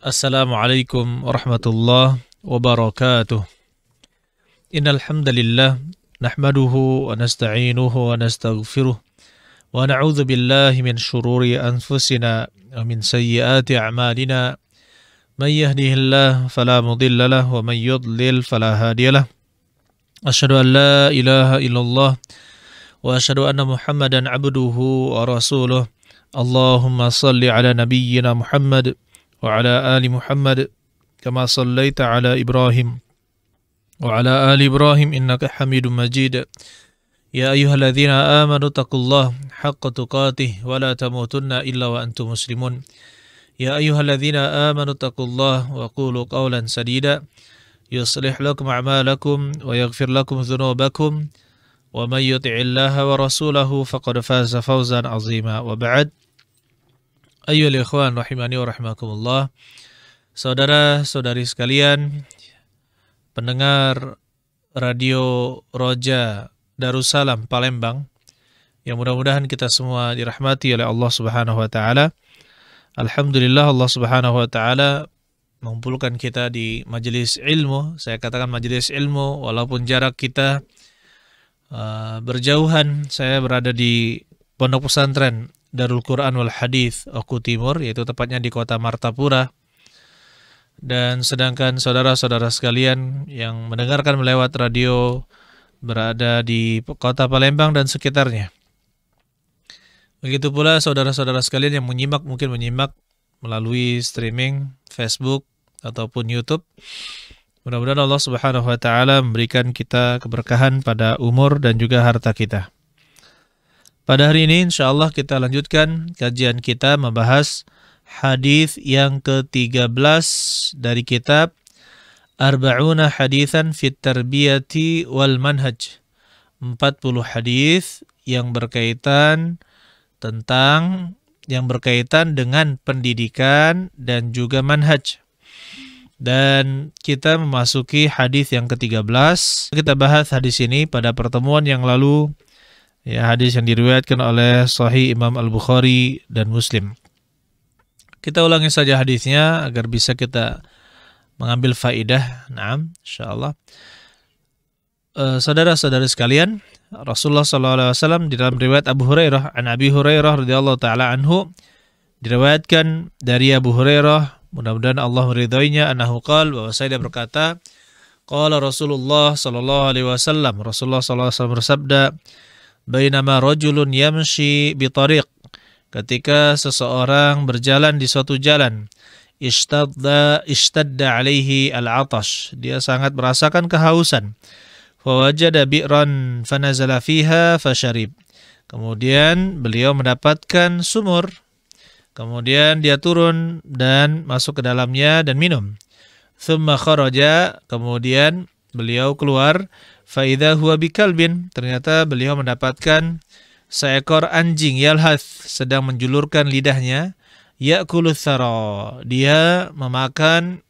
Assalamualaikum warahmatullahi wabarakatuh. Innal hamdalillah nahmaduhu wa nasta'inuhu wa nastaghfiruh wa na'udzu billahi min shururi anfusina wa min sayyiati a'malina. May yahdihillahu fala mudilla lahu wa may yudlil fala hadiyalah. Asyhadu an la ilaha illallah wa asyhadu anna Muhammadan abduhu wa rasuluh. Allahumma salli ala nabiyyina Muhammad wa ala ali Muhammad kama sallaita ala Ibrahim wa ala ali Ibrahim innaka Hamidum Majid. Ya ayyuhalladzina amanu taqullaha haqqa tuqatih wa la tamutunna illa wa antum muslimun. Ya ayyuhalladzina amanu taqullaha wa qulu qawlan sadida yuslih lakum a'malakum wa yaghfir lakum dhunubakum wa may yuti'illaha wa rasulahu faqad faza fawzan 'azima. Wa ba'd. Ayyuhal ikhwan rahimani wa rahimakumullah. Saudara-saudari sekalian, pendengar Radio Roja Darussalam Palembang, yang mudah-mudahan kita semua dirahmati oleh Allah Subhanahu wa taala. Alhamdulillah Allah Subhanahu wa taala mengumpulkan kita di majelis ilmu. Saya katakan majelis ilmu walaupun jarak kita berjauhan. Saya berada di Pondok Pesantren Darul Quran wal Hadith Oku Timur, yaitu tepatnya di kota Martapura. Dan sedangkan saudara-saudara sekalian yang mendengarkan melewat radio berada di kota Palembang dan sekitarnya. Begitu pula saudara-saudara sekalian yang mungkin menyimak melalui streaming Facebook ataupun YouTube. Mudah-mudahan Allah Subhanahu wa taala memberikan kita keberkahan pada umur dan juga harta kita. Pada hari ini insyaallah kita lanjutkan kajian kita membahas hadis yang ke-13 dari kitab Arba'una Haditsan fit Tarbiyati wal Manhaj. 40 hadis yang berkaitan dengan pendidikan dan juga manhaj. Dan kita memasuki hadis yang ke-13. Kita bahas hadis ini pada pertemuan yang lalu. Ya, hadis yang diriwayatkan oleh Sahih Imam Al-Bukhari dan Muslim. Kita ulangi saja hadisnya agar bisa kita mengambil faidah. Naam, insyaallah. Saudara-saudari sekalian, Rasulullah SAW di dalam riwayat Abu Hurairah, an Abi Hurairah radhiyallahu taala anhu, diriwayatkan dari Abu Hurairah, mudah-mudahan Allah meridhoinya, annahu qala, bahwa dia berkata, qala Rasulullah sallallahu alaihi wasallam, Rasulullah sallallahu alaihi wasallam bersabda, bainama rajulun yamshi bi tariq, ketika seseorang berjalan di suatu jalan, ishtadda alaihi al-'atash, dia sangat merasakan kehausan, fawajada bi'ran fanazala fiha fasharib, kemudian beliau mendapatkan sumur, kemudian dia turun dan masuk ke dalamnya dan minum. Thumma kharaja, kemudian beliau keluar, faidha huwa bikalbin, ternyata beliau mendapatkan seekor anjing, yalhath, sedang menjulurkan lidahnya, ya'kulu thara, dia memakan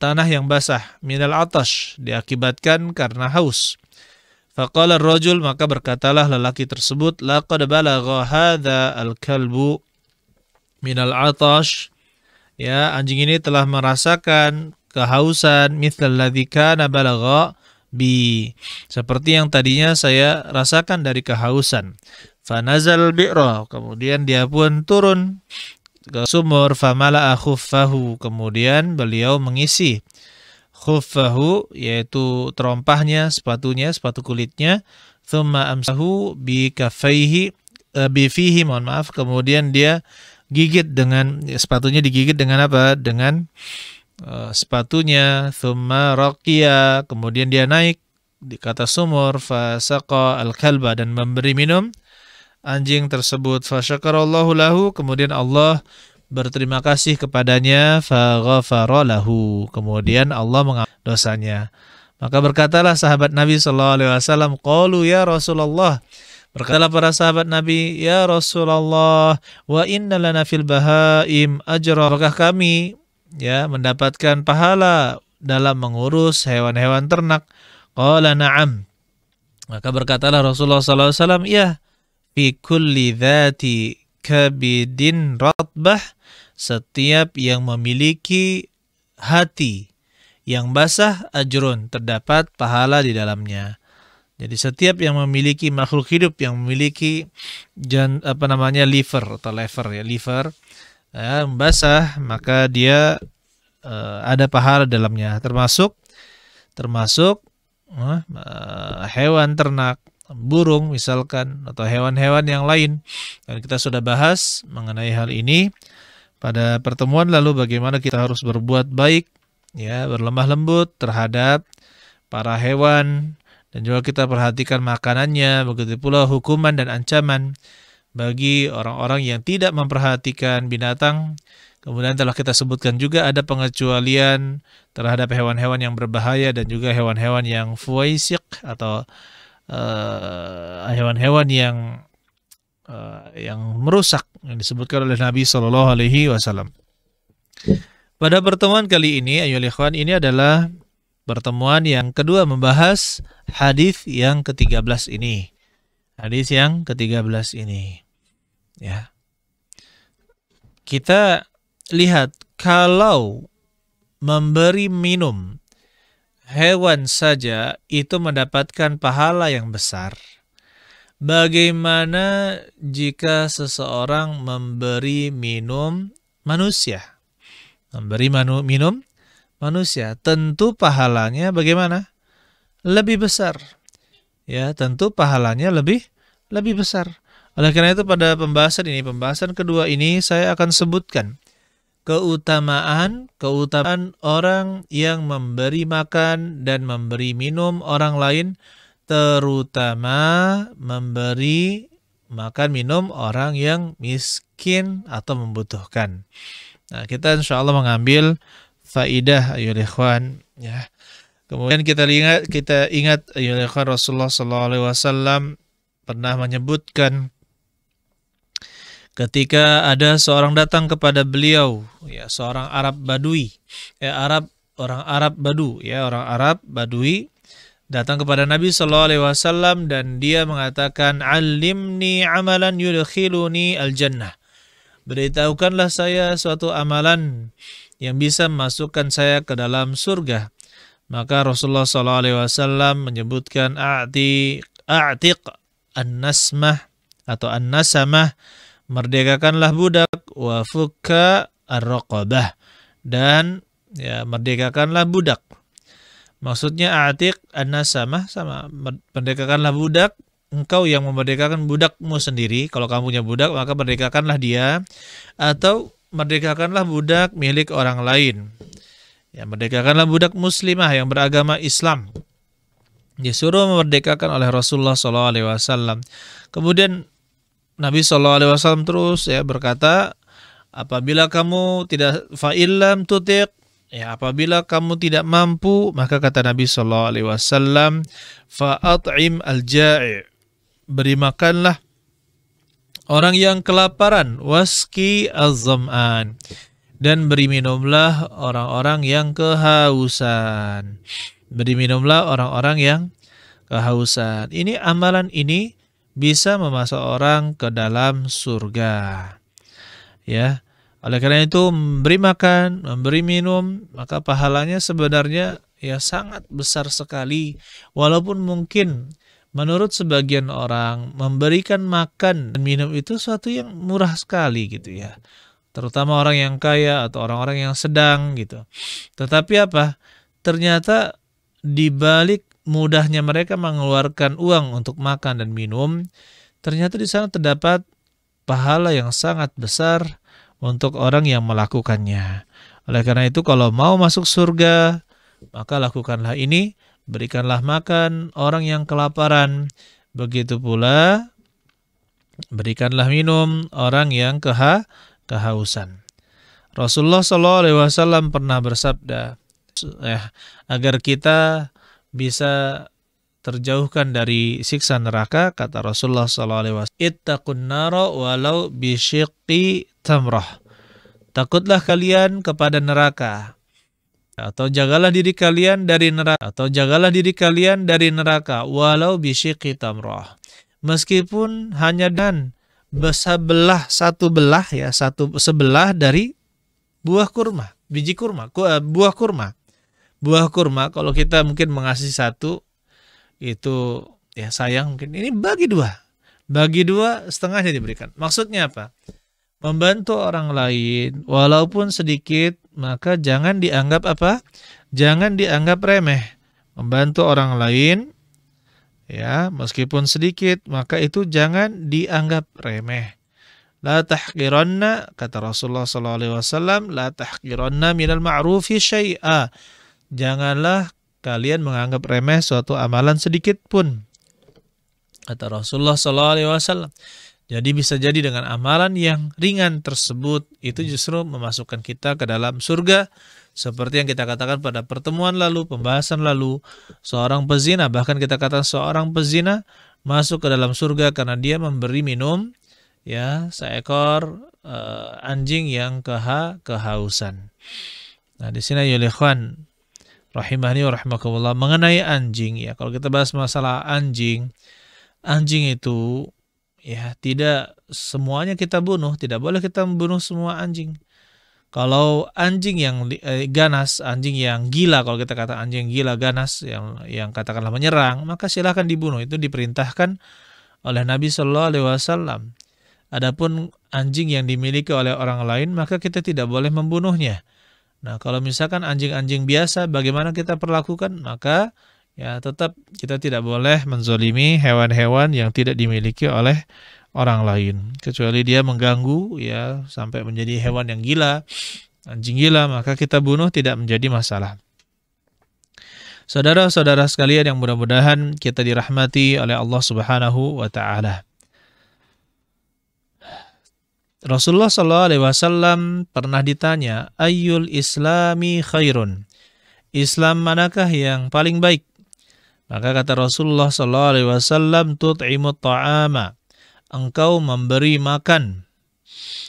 tanah yang basah, minal atash, diakibatkan karena haus. Faqala ar-rajul, maka berkatalah lelaki tersebut, laqad balagha hadza al-kalbu minal atash, ya, anjing ini telah merasakan kehausan, mithal ladzi kana balagha bi, seperti yang tadinya saya rasakan dari kehausan. Fanazal bi'ra, kemudian dia pun turun ke sumur, famala'a khuffahu, kemudian beliau mengisi khuffahu, yaitu terompahnya, sepatunya, sepatu kulitnya, thumma amsahu bi kaffaihi, bifihi, mohon maaf, kemudian dia gigit dengan sepatunya, digigit dengan apa? Dengan sepatunya. Thumma raqiya, kemudian dia naik di kata sumur, fasaqa al-kalba, dan memberi minum anjing tersebut. Fasyakarallahu lahu, kemudian Allah berterima kasih kepadanya, faghafara lahu, kemudian Allah mengampuni dosanya. Maka berkatalah sahabat Nabi sallallahu alaihi wasallam, qalu ya Rasulullah, berkatalah para sahabat Nabi, ya Rasulullah, wa inna lana fil bahaim ajra, apakah kami mendapatkan pahala dalam mengurus hewan-hewan ternak? Qala na'am, maka berkatalah Rasulullah SAW, ya, fi kulli dhati kabidin ratbah, setiap yang memiliki hati yang basah ajrun, terdapat pahala di dalamnya. Jadi setiap yang memiliki makhluk hidup yang memiliki liver atau lever ya, liver basah, maka dia ada pahala dalamnya, termasuk hewan ternak, burung misalkan, atau hewan-hewan yang lain. Dan kita sudah bahas mengenai hal ini pada pertemuan lalu, bagaimana kita harus berbuat baik, ya, berlemah lembut terhadap para hewan, dan juga kita perhatikan makanannya. Begitu pula hukuman dan ancaman bagi orang-orang yang tidak memperhatikan binatang. Kemudian telah kita sebutkan juga ada pengecualian terhadap hewan-hewan yang berbahaya dan juga hewan-hewan yang fuwaisik atau hewan-hewan yang merusak, yang disebutkan oleh Nabi Shallallahu Alaihi Wasallam. Pada pertemuan kali ini, ayolah ikhwan, ini adalah pertemuan yang kedua membahas hadis yang ke-13 ini. Hadis yang ke-13 ini. Ya. Kita lihat, kalau memberi minum hewan saja itu mendapatkan pahala yang besar, bagaimana jika seseorang memberi minum manusia? Memberi minum manusia, tentu pahalanya bagaimana? Lebih besar. Ya, tentu pahalanya lebih besar. Oleh karena itu pada pembahasan kedua ini, saya akan sebutkan keutamaan orang yang memberi makan dan memberi minum orang lain, terutama memberi makan minum orang yang miskin atau membutuhkan. Nah, kita insya Allah mengambil faidah, ayolah ikhwan, ya. Kemudian kita ingat ayolah ikhwan, Rasulullah SAW pernah menyebutkan ketika ada seorang datang kepada beliau, ya, seorang Arab Badui, orang Arab Badui datang kepada Nabi SAW dan dia mengatakan, "Alimni amalan yudkhiluni al-jannah." Beritahukanlah saya suatu amalan yang bisa memasukkan saya ke dalam surga. Maka Rasulullah SAW menyebutkan, a'tiq an-nasmah atau an-nasamah, merdekakanlah budak, wa fukka ar-raqabah, dan ya, merdekakanlah budak. Maksudnya a'tiq an-nasamah sama merdekakanlah budak. Engkau yang memerdekakan budakmu sendiri. Kalau kamu punya budak, maka merdekakanlah dia, atau merdekakanlah budak milik orang lain. Ya, merdekakanlah budak muslimah yang beragama Islam. Disuruh memerdekakan oleh Rasulullah SAW. Kemudian Nabi SAW terus berkata, apabila kamu tidak fa'illam tutiq, ya, apabila kamu tidak mampu, maka kata Nabi SAW, fa'at'im al-ja'i', beri makanlah orang yang kelaparan, waski az-zam'an, dan beri minumlah orang-orang yang kehausan. Beri minumlah orang-orang yang kehausan. Ini amalan ini bisa memasuk orang ke dalam surga. Ya. Oleh karena itu, memberi makan, memberi minum, maka pahalanya sebenarnya ya sangat besar sekali. Walaupun mungkin menurut sebagian orang memberikan makan dan minum itu suatu yang murah sekali gitu ya. Terutama orang yang kaya atau orang-orang yang sedang gitu. Tetapi apa? Ternyata di balik mudahnya mereka mengeluarkan uang untuk makan dan minum, ternyata di sana terdapat pahala yang sangat besar untuk orang yang melakukannya. Oleh karena itu, kalau mau masuk surga, maka lakukanlah ini, berikanlah makan orang yang kelaparan, begitu pula berikanlah minum orang yang kehausan. Rasulullah SAW pernah bersabda, agar kita bisa terjauhkan dari siksa neraka, kata Rasulullah SAW, ittaqun nara walau bisyiqqi tamrah. Takutlah kalian kepada neraka, atau jagalah diri kalian dari neraka, walau bisyiqqi tamrah, meskipun hanya dan sebelah dari buah kurma, biji kurma, buah kurma. Buah kurma kalau kita mungkin mengasihi satu itu ya sayang, mungkin ini bagi dua. Bagi dua, setengahnya diberikan. Maksudnya apa? Membantu orang lain walaupun sedikit, maka jangan dianggap apa? Jangan dianggap remeh. Membantu orang lain ya, meskipun sedikit, maka itu jangan dianggap remeh. La tahqiranna, kata Rasulullah SAW, la tahqiranna minal ma'rufi syai'a. Janganlah kalian menganggap remeh suatu amalan sedikit pun, kata Rasulullah SAW. Jadi bisa jadi dengan amalan yang ringan tersebut itu justru memasukkan kita ke dalam surga. Seperti yang kita katakan pada pertemuan lalu, pembahasan lalu, seorang pezina, bahkan kita katakan seorang pezina masuk ke dalam surga karena dia memberi minum ya seekor anjing yang kehausan. Nah, di sini ya ikhwan rahimahni wa rahimakumullah, mengenai anjing ya, kalau kita bahas masalah anjing itu ya tidak semuanya kita bunuh, tidak boleh kita membunuh semua anjing. Kalau anjing yang ganas, anjing yang gila, kalau kita kata anjing gila ganas yang katakanlah menyerang, maka silakan dibunuh, itu diperintahkan oleh Nabi Shallallahu Alaihi Wasallam. Adapun anjing yang dimiliki oleh orang lain, maka kita tidak boleh membunuhnya. Nah, kalau misalkan anjing-anjing biasa, bagaimana kita perlakukan? Maka ya tetap kita tidak boleh menzolimi hewan-hewan yang tidak dimiliki oleh orang lain, kecuali dia mengganggu ya sampai menjadi hewan yang gila, anjing gila, maka kita bunuh tidak menjadi masalah. Saudara-saudara sekalian yang mudah-mudahan kita dirahmati oleh Allah Subhanahu wa taala. Rasulullah SAW pernah ditanya, ayyul islami khairun? Islam manakah yang paling baik? Maka kata Rasulullah SAW, tut'imut ta'ama, engkau memberi makan,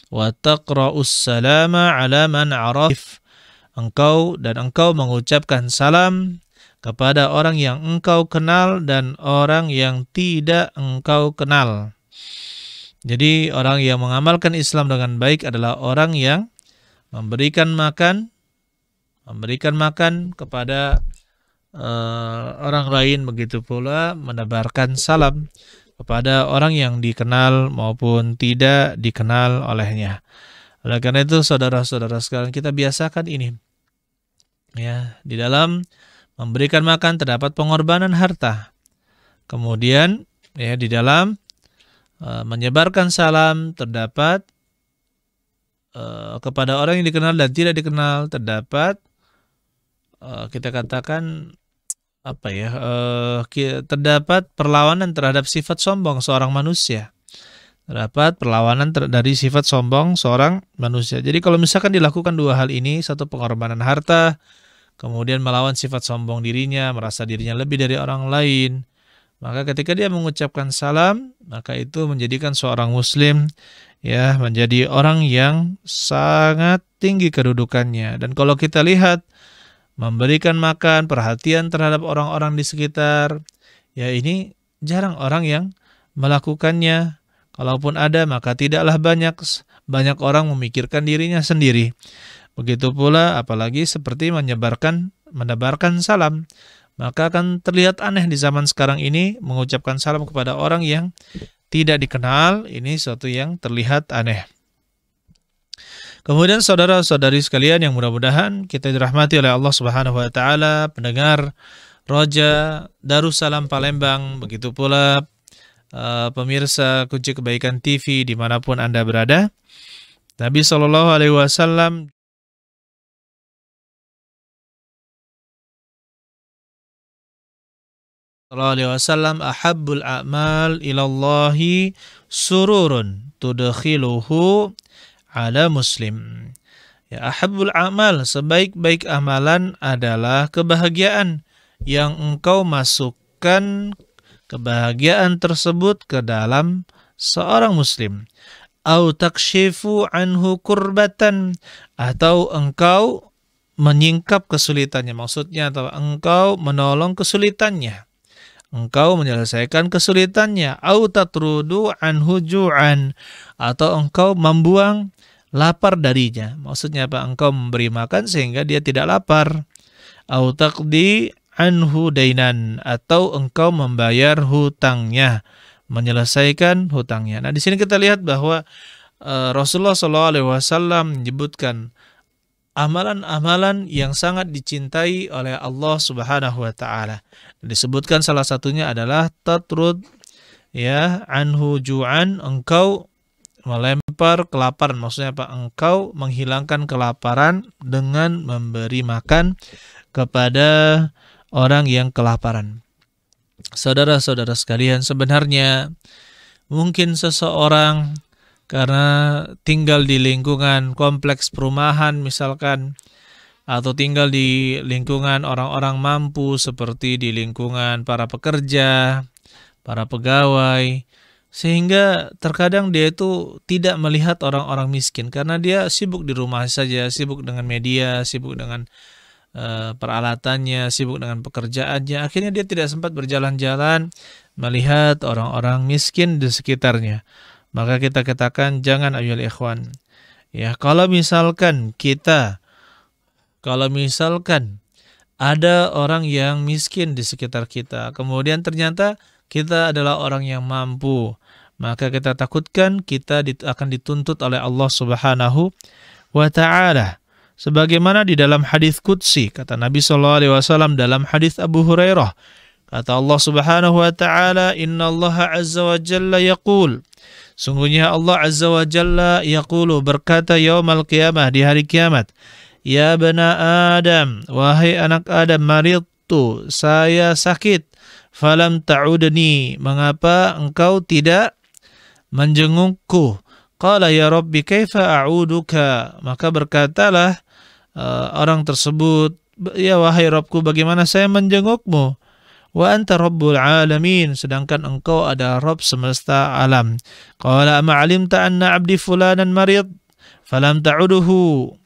wa taqra'us salama 'ala man 'araf, engkau mengucapkan salam kepada orang yang engkau kenal dan orang yang tidak engkau kenal. Jadi orang yang mengamalkan Islam dengan baik adalah orang yang memberikan makan kepada orang lain, begitu pula menebarkan salam kepada orang yang dikenal maupun tidak dikenal olehnya. Oleh karena itu saudara-saudara sekalian, kita biasakan ini. Ya, di dalam memberikan makan terdapat pengorbanan harta. Kemudian ya di dalam menyebarkan salam terdapat kepada orang yang dikenal dan tidak dikenal, terdapat kita katakan terdapat perlawanan terhadap sifat sombong seorang manusia. Terdapat perlawanan dari sifat sombong seorang manusia. Jadi kalau misalkan dilakukan dua hal ini, satu pengorbanan harta, kemudian melawan sifat sombong dirinya, merasa dirinya lebih dari orang lain, maka ketika dia mengucapkan salam, maka itu menjadikan seorang muslim ya menjadi orang yang sangat tinggi kedudukannya. Dan kalau kita lihat memberikan makan, perhatian terhadap orang-orang di sekitar, ya ini jarang orang yang melakukannya. Kalaupun ada, maka tidaklah banyak orang memikirkan dirinya sendiri. Begitu pula apalagi seperti menebarkan salam, maka akan terlihat aneh di zaman sekarang ini mengucapkan salam kepada orang yang tidak dikenal, ini suatu yang terlihat aneh. Kemudian saudara-saudari sekalian yang mudah-mudahan kita dirahmati oleh Allah Subhanahu wa taala, pendengar Roja Darussalam Palembang, begitu pula pemirsa Kunci Kebaikan TV dimanapun Anda berada. Nabi Shallallahu Alaihi Wasallam ahabbul a'mal ilallahi sururun tudkhiluhu ala muslim. Ya, ahabbul amal, sebaik-baik amalan adalah kebahagiaan yang engkau masukkan kebahagiaan tersebut ke dalam seorang muslim. Au takshifu anhu kurbatan, atau engkau menyingkap kesulitannya, maksudnya atau engkau menolong kesulitannya, engkau menyelesaikan kesulitannya. Au tatrudu anhu ju'an, atau engkau membuang lapar darinya. Maksudnya apa? Engkau memberi makan sehingga dia tidak lapar. Au taqdi anhu dainan, atau engkau membayar hutangnya, menyelesaikan hutangnya. Nah, di sini kita lihat bahwa Rasulullah SAW menyebutkan amalan-amalan yang sangat dicintai oleh Allah Subhanahu wa taala. Disebutkan salah satunya adalah tatrud ya anhu ju'an, engkau melempar kelaparan. Maksudnya apa? Engkau menghilangkan kelaparan dengan memberi makan kepada orang yang kelaparan. Saudara-saudara sekalian, sebenarnya mungkin seseorang karena tinggal di lingkungan kompleks perumahan misalkan, atau tinggal di lingkungan orang-orang mampu seperti di lingkungan para pekerja, para pegawai, sehingga terkadang dia itu tidak melihat orang-orang miskin karena dia sibuk di rumah saja, sibuk dengan media, sibuk dengan peralatannya, sibuk dengan pekerjaannya. Akhirnya dia tidak sempat berjalan-jalan melihat orang-orang miskin di sekitarnya. Maka kita katakan jangan ayyuhal ikhwan. Ya, kalau misalkan ada orang yang miskin di sekitar kita, kemudian ternyata kita adalah orang yang mampu, maka kita takutkan kita akan dituntut oleh Allah Subhanahu wa taala. Sebagaimana di dalam hadis qudsi, kata Nabi SAW dalam hadis Abu Hurairah, kata Allah Subhanahu wa taala, "Innallaha azza wa jalla yaqul." Sungguhnya Allah azza wa jalla yaqulu, berkata yaumal qiyamah, di hari kiamat, "Ya bani Adam, wahai anak Adam, maridtu, saya sakit, falam ta'udni, mengapa engkau tidak menjengukku?" Qala ya Rabbi kaifa a'uduka, maka berkatalah orang tersebut, ya wahai Rabbku, bagaimana saya menjengukmu? Wa anta rabbul alamin, sedangkan engkau adalah Rabb semesta alam. Qala ama alimta anna abdi fulanan marid falam ta'uduhu,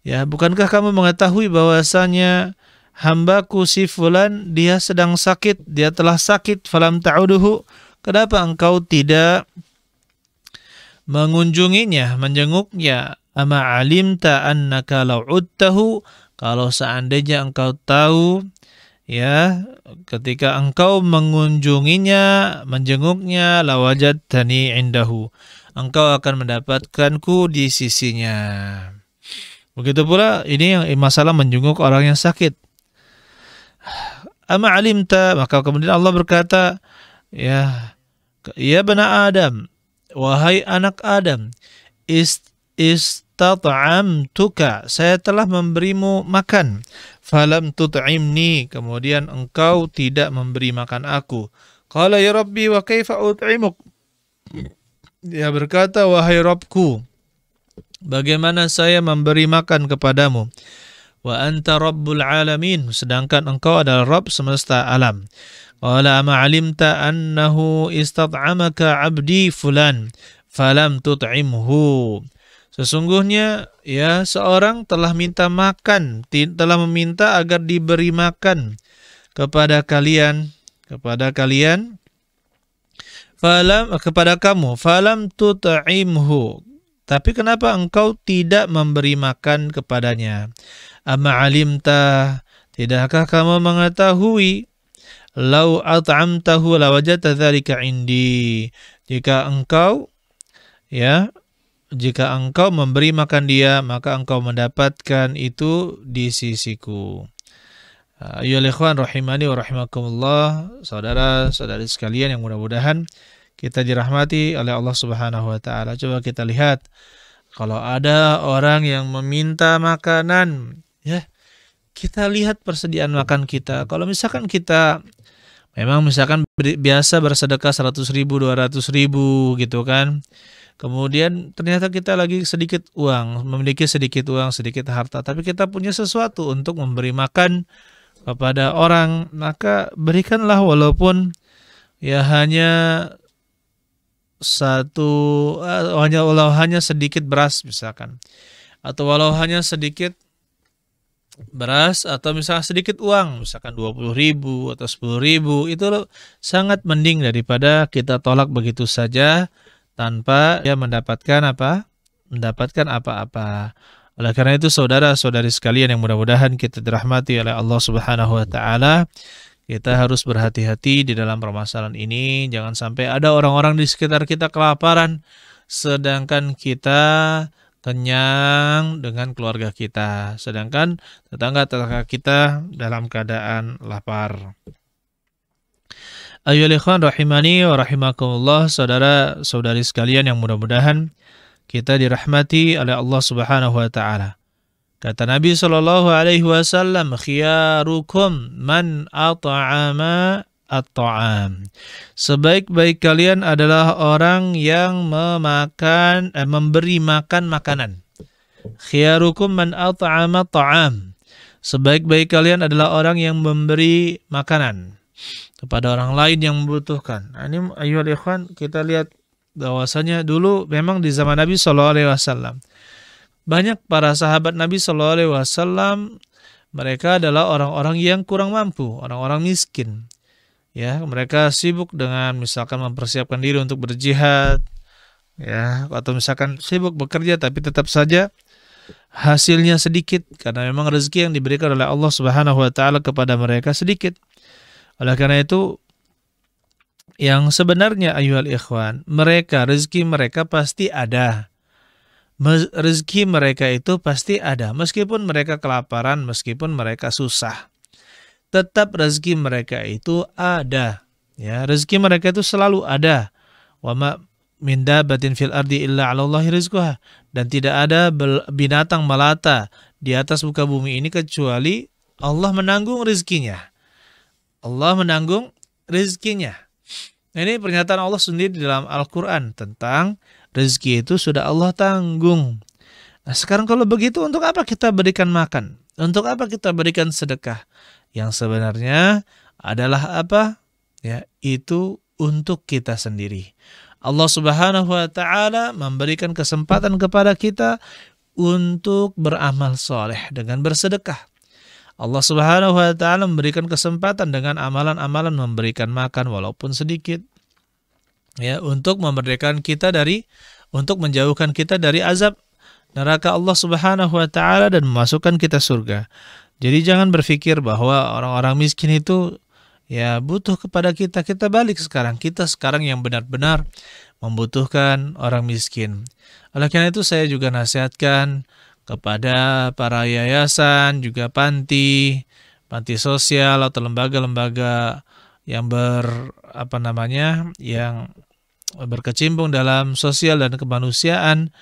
ya bukankah kamu mengetahui bahwasanya hambaku si fulan dia sedang sakit, dia telah sakit, falam ta'uduhu, kenapa engkau tidak mengunjunginya, menjenguknya? Ama alimta annaka law udtahu, kalau seandainya engkau tahu, ya ketika engkau mengunjunginya, menjenguknya, lawajadtani indahu, engkau akan mendapatkanku di sisinya. Begitu pula ini yang masalah menjenguk orang yang sakit. Ama alimta, maka kemudian Allah berkata, ya bani Adam, wahai anak Adam, istat'amtuka, saya telah memberimu makan, falam tut'imni, kemudian engkau tidak memberi makan aku. Qala ya Rabbi wa kaifa ut'imuk, dia berkata, wahai Rabbku, bagaimana saya memberi makan kepadamu? Wa anta rabbul alamin, sedangkan engkau adalah Rabb semesta alam. Qala ama alimta annahu istat'amaka abdi fulan falam tut'imhu, sesungguhnya ya seorang telah minta makan, telah meminta agar diberi makan kepada kalian, kepada kamu, falam tut'imhu, tapi kenapa engkau tidak memberi makan kepadanya? Ama alimta, tidakkah kamu mengetahui, lau at'amtahu lawajadta dzalika indi, jika engkau memberi makan dia, maka engkau mendapatkan itu di sisiku. Ayyuhal ikhwan rahimani wa rahimakumullah, saudara-saudari sekalian yang mudah-mudahan kita dirahmati oleh Allah Subhanahu wa taala. Coba kita lihat, kalau ada orang yang meminta makanan, ya kita lihat persediaan makan kita. Kalau misalkan kita memang misalkan biasa bersedekah 100.000, 200.000 gitu kan, kemudian ternyata kita lagi sedikit uang, memiliki sedikit uang, sedikit harta, tapi kita punya sesuatu untuk memberi makan kepada orang, maka berikanlah walaupun ya hanya hanya sedikit beras misalkan, atau walau hanya sedikit beras, atau misalnya sedikit uang, misalkan 20.000 atau 10.000, itu sangat mending daripada kita tolak begitu saja tanpa mendapatkan mendapatkan apa-apa. Oleh karena itu saudara-saudari sekalian yang mudah-mudahan kita dirahmati oleh Allah Subhanahu wa taala, kita harus berhati-hati di dalam permasalahan ini. Jangan sampai ada orang-orang di sekitar kita kelaparan sedangkan kita kenyang dengan keluarga kita, sedangkan tetangga-tetangga kita dalam keadaan lapar. Ayyuhal ikhwan rahimani wa rahimakumullah, saudara-saudari sekalian yang mudah-mudahan kita dirahmati oleh Allah Subhanahu wa taala. Kata Nabi sallallahu alaihi wasallam, khiyarukum man at'ama at-ta'am. Sebaik-baik kalian adalah orang yang memberi makan makanan. Khiyarukum man at'ama at-ta'am. Sebaik-baik kalian adalah orang yang memberi makanan kepada orang lain yang membutuhkan. Nah, ini ayyuhal ikhwan, kita lihat bahwasanya dulu memang di zaman Nabi SAW banyak para sahabat Nabi SAW, mereka adalah orang-orang yang kurang mampu, orang-orang miskin. Ya, mereka sibuk dengan misalkan mempersiapkan diri untuk berjihad, ya, atau misalkan sibuk bekerja tapi tetap saja hasilnya sedikit karena memang rezeki yang diberikan oleh Allah Subhanahu wa taala kepada mereka sedikit. Oleh karena itu, yang sebenarnya ayyuhal ikhwan, mereka rezeki mereka pasti ada. Rezeki mereka itu pasti ada, meskipun mereka kelaparan, meskipun mereka susah. Tetap rezeki mereka itu ada. Ya, rezeki mereka itu selalu ada. Wa ma min dabbatin fil ardi illa 'alallahi rizquha. Dan tidak ada binatang melata di atas muka bumi ini kecuali Allah menanggung rezekinya. Allah menanggung rezekinya. Ini pernyataan Allah sendiri di dalam Al-Quran tentang rezeki itu sudah Allah tanggung. Nah, sekarang kalau begitu, untuk apa kita berikan makan? Untuk apa kita berikan sedekah? Yang sebenarnya adalah apa? Ya, itu untuk kita sendiri. Allah Subhanahu wa taala memberikan kesempatan kepada kita untuk beramal soleh dengan bersedekah. Allah Subhanahu wa taala memberikan kesempatan dengan amalan-amalan memberikan makan walaupun sedikit. Ya, untuk memerdekakan kita untuk menjauhkan kita dari azab neraka Allah Subhanahu wa taala dan memasukkan kita surga. Jadi jangan berpikir bahwa orang-orang miskin itu ya butuh kepada kita. Kita balik sekarang. Kita sekarang yang benar-benar membutuhkan orang miskin. Oleh karena itu saya juga nasihatkan kepada para yayasan, juga panti sosial atau lembaga-lembaga yang yang berkecimpung dalam sosial dan kemanusiaan,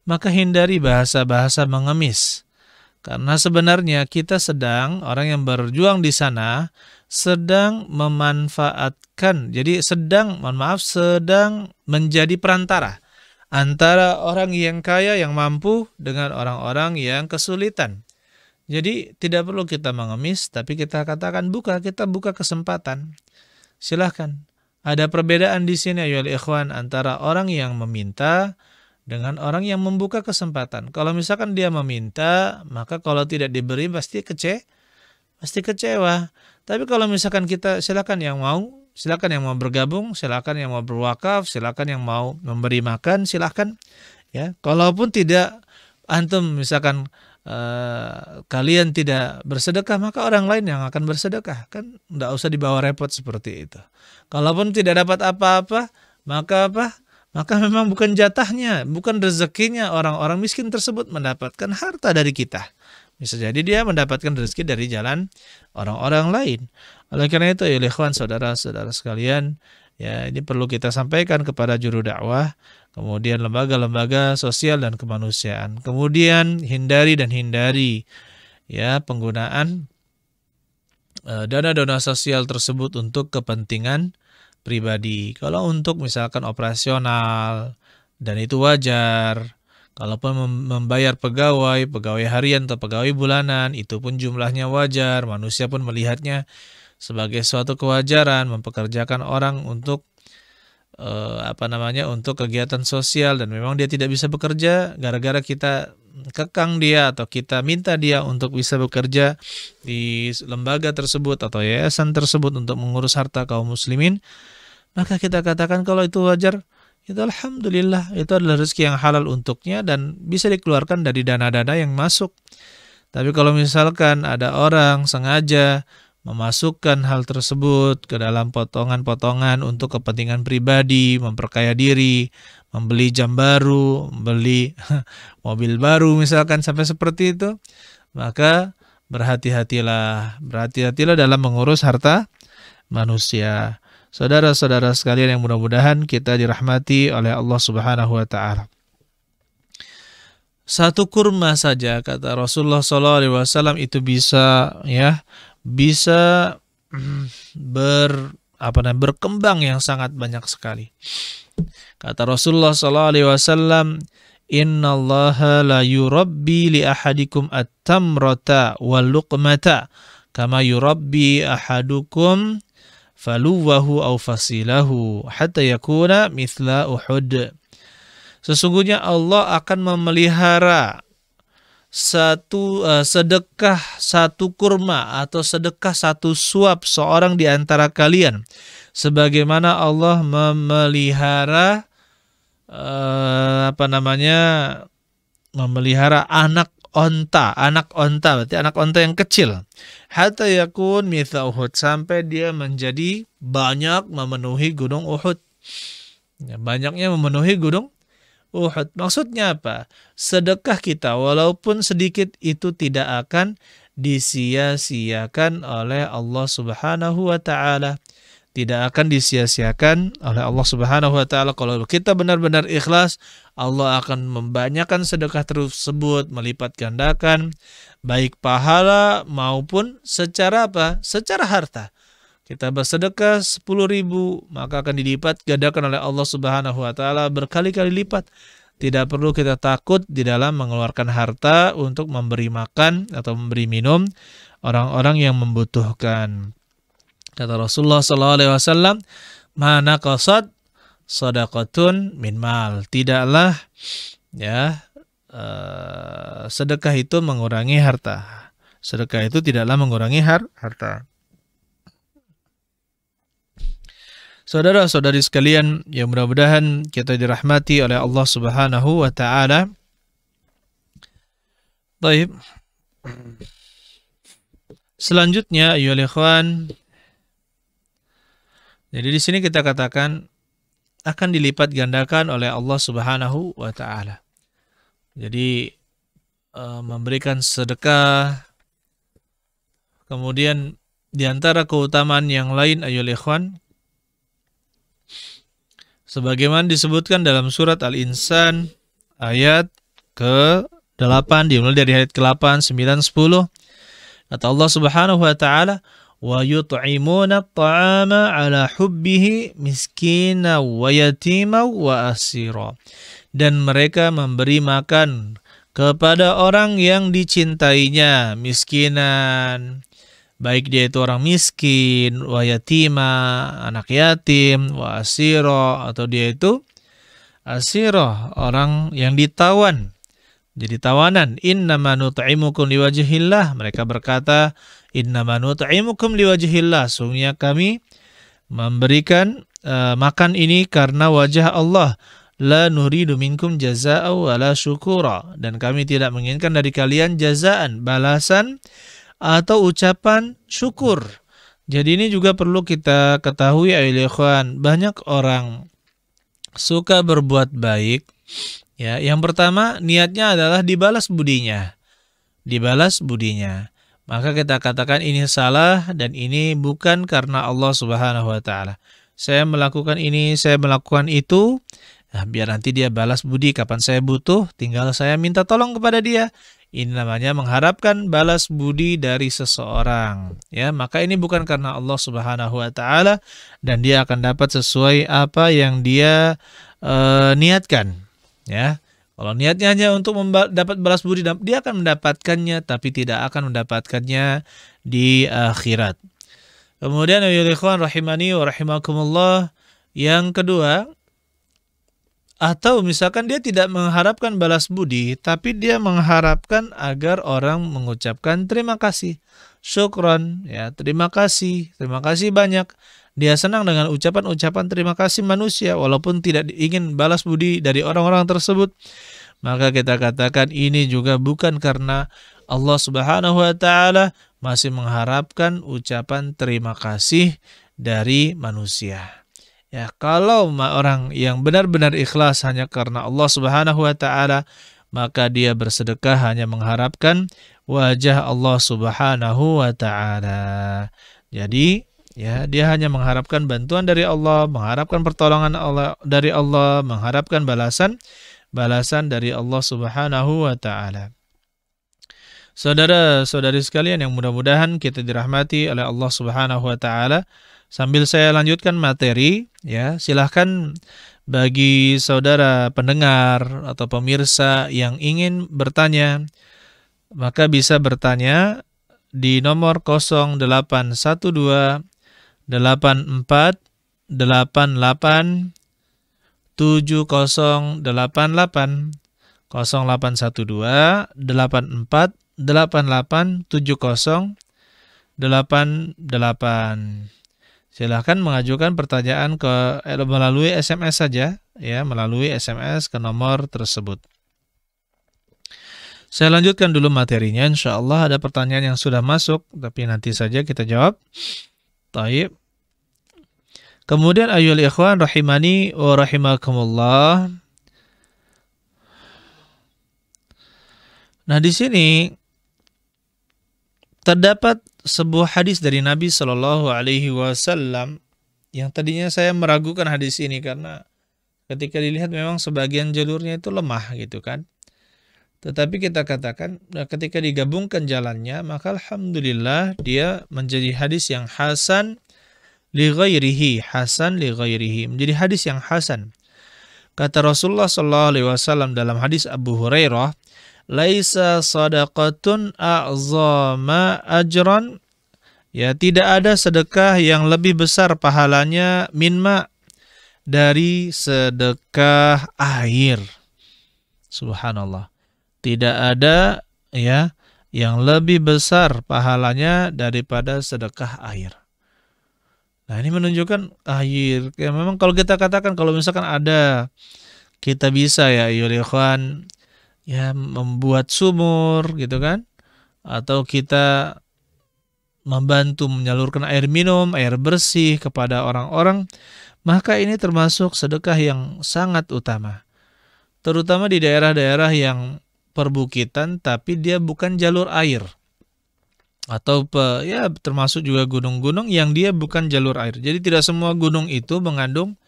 maka hindari bahasa-bahasa mengemis. Karena sebenarnya kita orang yang berjuang di sana sedang memanfaatkan, jadi sedang menjadi perantara antara orang yang kaya, yang mampu dengan orang-orang yang kesulitan. Jadi tidak perlu kita mengemis, tapi kita katakan kita buka kesempatan. Silahkan. Ada perbedaan di sini ayyuhal ikhwan antara orang yang meminta dengan orang yang membuka kesempatan. Kalau misalkan dia meminta, maka kalau tidak diberi pasti kecewa. Tapi kalau misalkan kita silakan yang mau bergabung, silakan yang mau berwakaf, silakan yang mau memberi makan, silakan. Ya, kalaupun tidak antum misalkan kalian tidak bersedekah, maka orang lain yang akan bersedekah. Kan enggak usah dibawa repot seperti itu. Kalaupun tidak dapat apa-apa, maka memang bukan jatahnya, bukan rezekinya orang-orang miskin tersebut mendapatkan harta dari kita. Bisa jadi dia mendapatkan rezeki dari jalan orang-orang lain. Oleh karena itu, ya ikhwan, saudara-saudara sekalian, ya ini perlu kita sampaikan kepada juru dakwah, kemudian lembaga-lembaga sosial dan kemanusiaan. Kemudian hindari ya penggunaan dana-dana sosial tersebut untuk kepentingan pribadi. Kalau untuk misalkan operasional, dan itu wajar. Kalaupun membayar pegawai harian atau pegawai bulanan, itu pun jumlahnya wajar. Manusia pun melihatnya sebagai suatu kewajaran, mempekerjakan orang untuk untuk kegiatan sosial, dan memang dia tidak bisa bekerja gara-gara kita kekang dia atau kita minta dia untuk bisa bekerja di lembaga tersebut atau yayasan tersebut untuk mengurus harta kaum muslimin, maka kita katakan kalau itu wajar, itu alhamdulillah, itu adalah rezeki yang halal untuknya dan bisa dikeluarkan dari dana-dana yang masuk. Tapi kalau misalkan ada orang sengaja memasukkan hal tersebut ke dalam potongan-potongan untuk kepentingan pribadi, memperkaya diri, membeli jam baru, membeli mobil baru misalkan sampai seperti itu, maka berhati-hatilah dalam mengurus harta manusia. Saudara-saudara sekalian yang mudah-mudahan kita dirahmati oleh Allah Subhanahu wa taala. Satu kurma saja kata Rasulullah SAW itu bisa berkembang yang sangat banyak sekali. Kata Rasulullah SAW, Innallaha la yurabbi li ahadikum at-tamrata wal luqmata kama yurabbi ahadukum faluwahu aw fasilahu hatta yakuna mithla Uhud. Sesungguhnya Allah akan memelihara sedekah satu kurma atau sedekah satu suap seorang di antara kalian sebagaimana Allah memelihara memelihara anak onta berarti anak onta yang kecil, hatta yakun mithla Uhud, sampai dia menjadi banyak memenuhi gunung Uhud. Banyaknya memenuhi gunung Uhud. Maksudnya apa? Sedekah kita walaupun sedikit itu tidak akan disia-siakan oleh Allah Subhanahu wa taala. Tidak akan disia-siakan oleh Allah Subhanahu wa taala. Kalau kita benar-benar ikhlas, Allah akan membanyakkan sedekah tersebut, melipat gandakan baik pahala maupun secara apa? Secara harta. Kita bersedekah 10.000, maka akan dilipat gandakan oleh Allah Subhanahu wa taala berkali-kali lipat. Tidak perlu kita takut di dalam mengeluarkan harta untuk memberi makan atau memberi minum orang-orang yang membutuhkan. Kata Rasulullah SAW, "Ma naqasat shadaqatun min mal." Tidaklah sedekah itu mengurangi harta. Sedekah itu tidaklah mengurangi harta. Saudara-saudari sekalian yang mudah-mudahan kita dirahmati oleh Allah Subhanahu wa taala. Baik. Selanjutnya ayyuhal ikhwan, jadi di sini kita katakan akan dilipat gandakan oleh Allah Subhanahu wa taala. Jadi memberikan sedekah, kemudian di antara keutamaan yang lain ayyuhal ikhwan, sebagaimana disebutkan dalam surat Al-Insan ayat ke-8, dimulai dari ayat ke-8, 9, 10. Kata Allah Subhanahu wa taala, "Wa yut'imuna at-ta'ama 'ala hubbihi miskina wa yatima wa asira." Dan mereka memberi makan kepada orang yang dicintainya, miskinan, baik dia itu orang miskin, wa yatima, anak yatim, wa asiro, atau dia itu asiro, orang yang ditawan, jadi tawanan. Innama nut'imukum liwajhillah. Mereka berkata, innama nut'imukum liwajhillah. Sungguhnya kami memberikan makan ini karena wajah Allah. La nuridu minkum jazaa'a wa la syukura. Dan kami tidak menginginkan dari kalian jazaan, balasan, atau ucapan syukur. Jadi ini juga perlu kita ketahui ayyuhal ikhwan, banyak orang suka berbuat baik. Ya, yang pertama niatnya adalah dibalas budinya. Maka kita katakan ini salah dan ini bukan karena Allah Subhanahu wa taala. Saya melakukan ini, saya melakukan itu, biar nanti dia balas budi kapan saya butuh, tinggal saya minta tolong kepada dia. Ini namanya mengharapkan balas budi dari seseorang. Ya, maka ini bukan karena Allah Subhanahu wa taala dan dia akan dapat sesuai apa yang dia niatkan. Ya. Kalau niatnya hanya untuk dapat balas budi, dia akan mendapatkannya tapi tidak akan mendapatkannya di akhirat. Kemudian ayyuhal ikhwan rahimani wa rahimakumullah, yang kedua, atau misalkan dia tidak mengharapkan balas budi, tapi dia mengharapkan agar orang mengucapkan terima kasih, syukron, ya terima kasih banyak. Dia senang dengan ucapan-ucapan terima kasih manusia walaupun tidak ingin balas budi dari orang-orang tersebut. Maka kita katakan ini juga bukan karena Allah Subhanahu wa taala masih mengharapkan ucapan terima kasih dari manusia. Ya, kalau orang yang benar-benar ikhlas hanya karena Allah Subhanahu wa taala, maka dia bersedekah hanya mengharapkan wajah Allah Subhanahu wa taala. Jadi, ya, dia hanya mengharapkan bantuan dari Allah, mengharapkan pertolongan Allah dari Allah, mengharapkan balasan dari Allah Subhanahu wa taala. Saudara-saudari sekalian yang mudah-mudahan kita dirahmati oleh Allah Subhanahu wa taala, sambil saya lanjutkan materi, ya, silahkan bagi saudara pendengar atau pemirsa yang ingin bertanya, maka bisa bertanya di nomor 0812 84 88 7088 0812 84 88 7088. Silahkan mengajukan pertanyaan melalui SMS saja, ya, melalui SMS ke nomor tersebut. Saya lanjutkan dulu materinya. Insya Allah ada pertanyaan yang sudah masuk, tapi nanti saja kita jawab. Taib. Kemudian ayyuhal ikhwan rahimani wa rahimakumullah. Nah, di sini terdapat sebuah hadis dari Nabi Shallallahu Alaihi Wasallam yang tadinya saya meragukan hadis ini karena ketika dilihat memang sebagian jalurnya itu lemah gitu kan. Tetapi kita katakan ketika digabungkan jalannya maka alhamdulillah dia menjadi hadis yang hasan li ghairihi, menjadi hadis yang hasan. Kata Rasulullah Shallallahu Alaihi Wasallam dalam hadis Abu Hurairah, laisa sadaqatun a'zama ajran, ya, tidak ada sedekah yang lebih besar pahalanya minma, dari sedekah air. Subhanallah. Tidak ada, ya, yang lebih besar pahalanya daripada sedekah air. Nah, ini menunjukkan air. Ya, memang kalau kita katakan kalau misalkan ada, kita bisa, ya, ikhwan, ya, membuat sumur gitu kan, atau kita membantu menyalurkan air minum, air bersih kepada orang-orang, maka ini termasuk sedekah yang sangat utama. Terutama di daerah-daerah yang perbukitan tapi dia bukan jalur air. Atau ya termasuk juga gunung-gunung yang dia bukan jalur air. Jadi tidak semua gunung itu mengandung,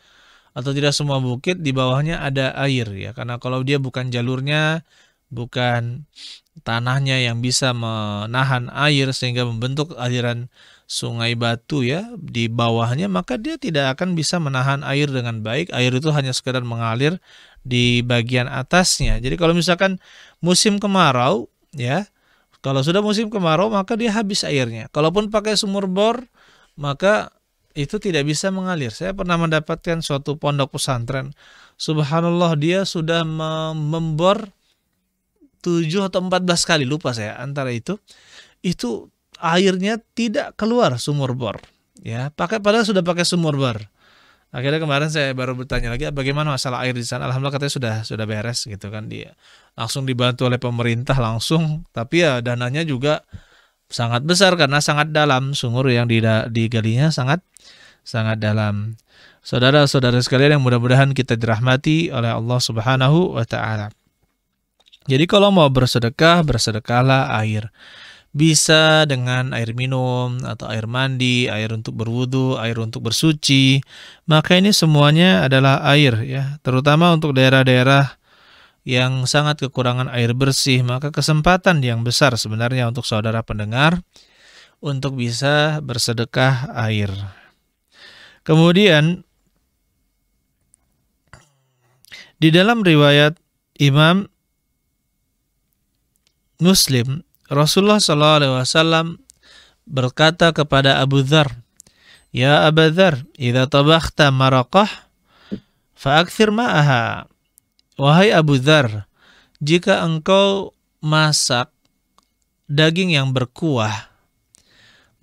atau tidak semua bukit di bawahnya ada air, ya. Karena kalau dia bukan jalurnya, bukan tanahnya yang bisa menahan air sehingga membentuk aliran sungai batu, ya, di bawahnya, maka dia tidak akan bisa menahan air dengan baik. Air itu hanya sekedar mengalir di bagian atasnya. Jadi kalau misalkan musim kemarau, ya, kalau sudah musim kemarau maka dia habis airnya. Kalaupun pakai sumur bor, maka itu tidak bisa mengalir. Saya pernah mendapatkan suatu pondok pesantren, subhanallah, dia sudah membor 7 atau 14 kali, lupa saya antara itu airnya tidak keluar sumur bor, ya, padahal sudah pakai sumur bor. Akhirnya kemarin saya baru bertanya lagi bagaimana masalah air di sana. Alhamdulillah katanya sudah beres gitu kan, dia langsung dibantu oleh pemerintah langsung, tapi ya dananya juga sangat besar karena sangat dalam, sumur yang digalinya sangat dalam. Saudara-saudara sekalian yang mudah-mudahan kita dirahmati oleh Allah Subhanahu wa taala. Jadi kalau mau bersedekah, bersedekahlah air. Bisa dengan air minum atau air mandi, air untuk berwudu, air untuk bersuci. Maka ini semuanya adalah air, ya. Terutama untuk daerah-daerah yang sangat kekurangan air bersih, maka kesempatan yang besar sebenarnya untuk saudara pendengar untuk bisa bersedekah air. Kemudian di dalam riwayat Imam Muslim, Rasulullah SAW berkata kepada Abu Dzar, "Ya Abu Dzar, idza tabakhta maraqah fa'akthir ma'aha." Wahai Abu Dzar, jika engkau masak daging yang berkuah,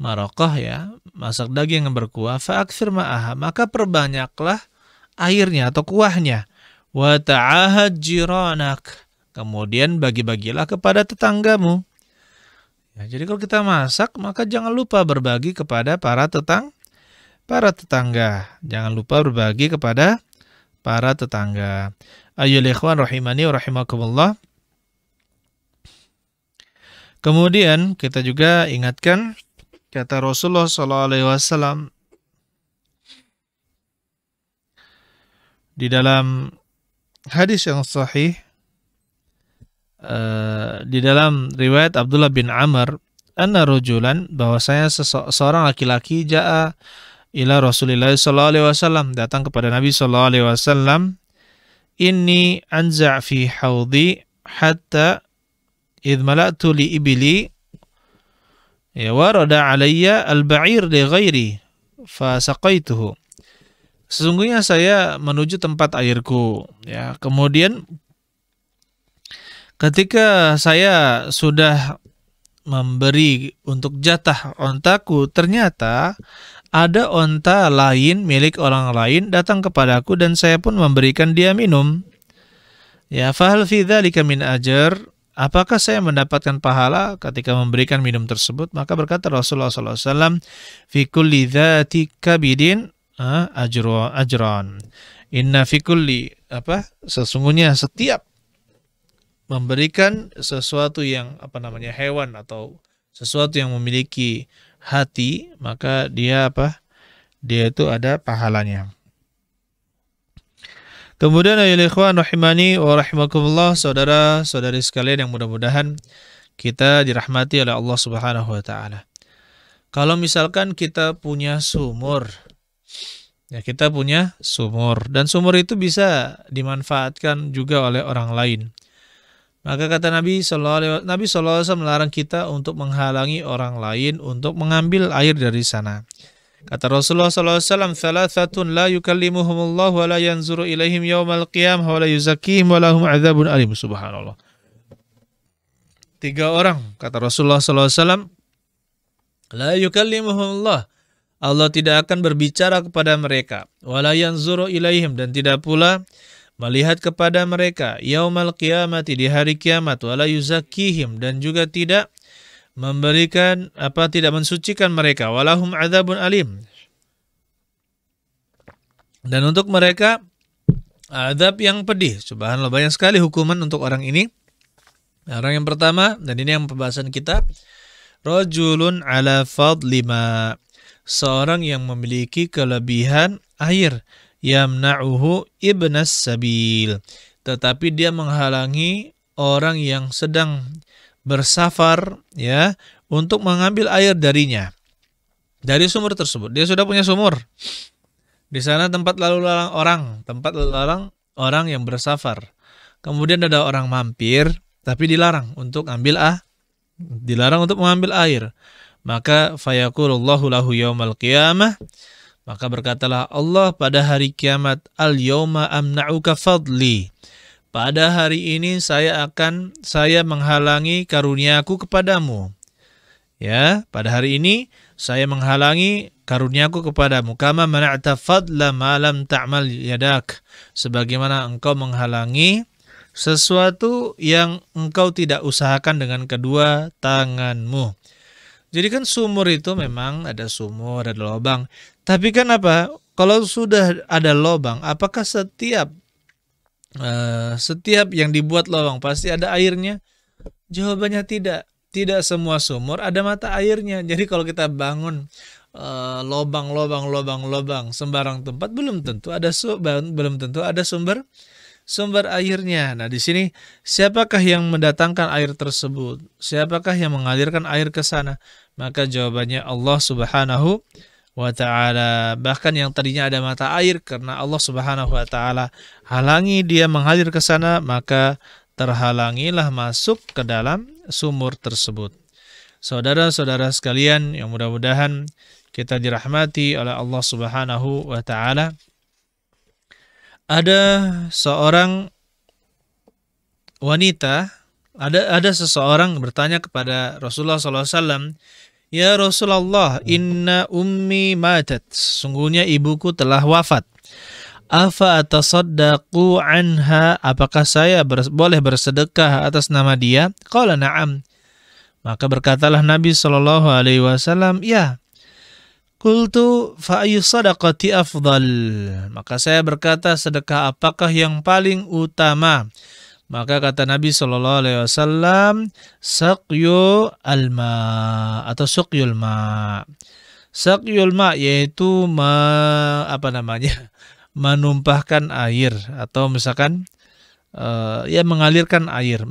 maraqah ya, masak daging yang berkuah, fa'aktsir ma'aha, maka perbanyaklah airnya atau kuahnya. Wa ta'ahad jiranak, kemudian bagi-bagilah kepada tetanggamu. Ya, jadi kalau kita masak, maka jangan lupa berbagi kepada para tetangga. Jangan lupa berbagi kepada para tetangga. Ayyuhal ikhwan rahimani wa rahimakumullah. Kemudian kita juga ingatkan kata Rasulullah SAW di dalam hadis yang sahih, di dalam riwayat Abdullah bin Amr, anna rajulan, bahwasanya seorang laki-laki ja'a ila Rasulillah SAW, datang kepada Nabi SAW, inni anza' fi haudhi hatta idh mala'tu li ibli ya warada alayya al-ba'ir li ghairi fasaqaituhu. Sesungguhnya saya menuju tempat airku, ya, kemudian ketika saya sudah memberi untuk jatah ontaku, ternyata ada onta lain milik orang lain datang kepadaku dan saya pun memberikan dia minum. Ya, fahal fi dzalika min ajr? Apakah saya mendapatkan pahala ketika memberikan minum tersebut? Maka berkata Rasulullah SAW, fi kulli dzati kabidin ajran. Inna fi kulli, sesungguhnya setiap memberikan sesuatu yang hewan atau sesuatu yang memiliki hati, maka dia dia itu ada pahalanya. Kemudian ayyuhal ikhwan rahimani wa rahimakumullah, saudara-saudari sekalian yang mudah-mudahan kita dirahmati oleh Allah Subhanahu wa taala. Kalau misalkan kita punya sumur, ya, kita punya sumur dan sumur itu bisa dimanfaatkan juga oleh orang lain. Maka kata Nabi SAW melarang kita untuk menghalangi orang lain untuk mengambil air dari sana. Kata Rasulullah SAW, "Thalathatun la yukallimuhumullah wa la yanzuru ilaihim yawmal qiyamah wa la yuzakkihim wa lahum adzabun alim." Subhanallah. 3 orang, kata Rasulullah SAW, la yukallimuhumullah, Allah tidak akan berbicara kepada mereka, wa la yanzuru ilaihim, dan tidak pula melihat kepada mereka, yaumal qiyamati, di hari kiamat, wa la yuzakkihim, dan juga tidak memberikan tidak mensucikan mereka, walahum adzabun alim, dan untuk mereka azab yang pedih. Subhanallah, banyak sekali hukuman untuk orang ini. Orang yang pertama, dan ini yang pembahasan kita, rajulun ala fadli ma, seorang yang memiliki kelebihan air, yamna'uhu ibnas sabil, tetapi dia menghalangi orang yang sedang bersafar, ya, untuk mengambil air darinya, dari sumur tersebut. Dia sudah punya sumur. Di sana tempat lalu lalang orang yang bersafar. Kemudian ada orang mampir, tapi dilarang untuk mengambil air. Maka fayaqulullahu lahu yaumal qiyamah, maka berkatalah Allah pada hari kiamat, al yauma amna'uka fadli, pada hari ini saya menghalangi karuniaku kepadamu. Ya, pada hari ini saya menghalangi karuniaku kepadamu. Kama mana'ta fadla ma lam ta'mal yadak, sebagaimana engkau menghalangi sesuatu yang engkau tidak usahakan dengan kedua tanganmu. Jadi kan sumur itu memang ada sumur, ada lubang. Tapi kan kalau sudah ada lubang, apakah setiap yang dibuat lubang pasti ada airnya? Jawabannya tidak. Tidak semua sumur ada mata airnya. Jadi kalau kita bangun lubang sembarang tempat, belum tentu ada sumber airnya. Nah, di sini siapakah yang mendatangkan air tersebut? Siapakah yang mengalirkan air ke sana? Maka jawabannya Allah Subhanahu wa ta'ala. Bahkan yang tadinya ada mata air, karena Allah Subhanahu wa ta'ala halangi dia mengalir ke sana, maka terhalangilah masuk ke dalam sumur tersebut. Saudara-saudara sekalian yang mudah-mudahan kita dirahmati oleh Allah Subhanahu wa ta'ala, ada seorang wanita, ada seseorang bertanya kepada Rasulullah SAW, Ya Rasulullah, inna ummi matat. Sungguhnya ibuku telah wafat. Afa atasaddaqu anha, apakah saya boleh bersedekah atas nama dia? Qala na'am. Maka berkatalah Nabi sallallahu alaihi wasallam, ya. Qultu fa ayyu sadaqati afdal. Maka saya berkata, sedekah apakah yang paling utama? Maka kata Nabi sallallahu alaihi wasallam, saqyu alma atau suqyul ma. Saqyul ma yaitu menumpahkan air, atau misalkan mengalirkan air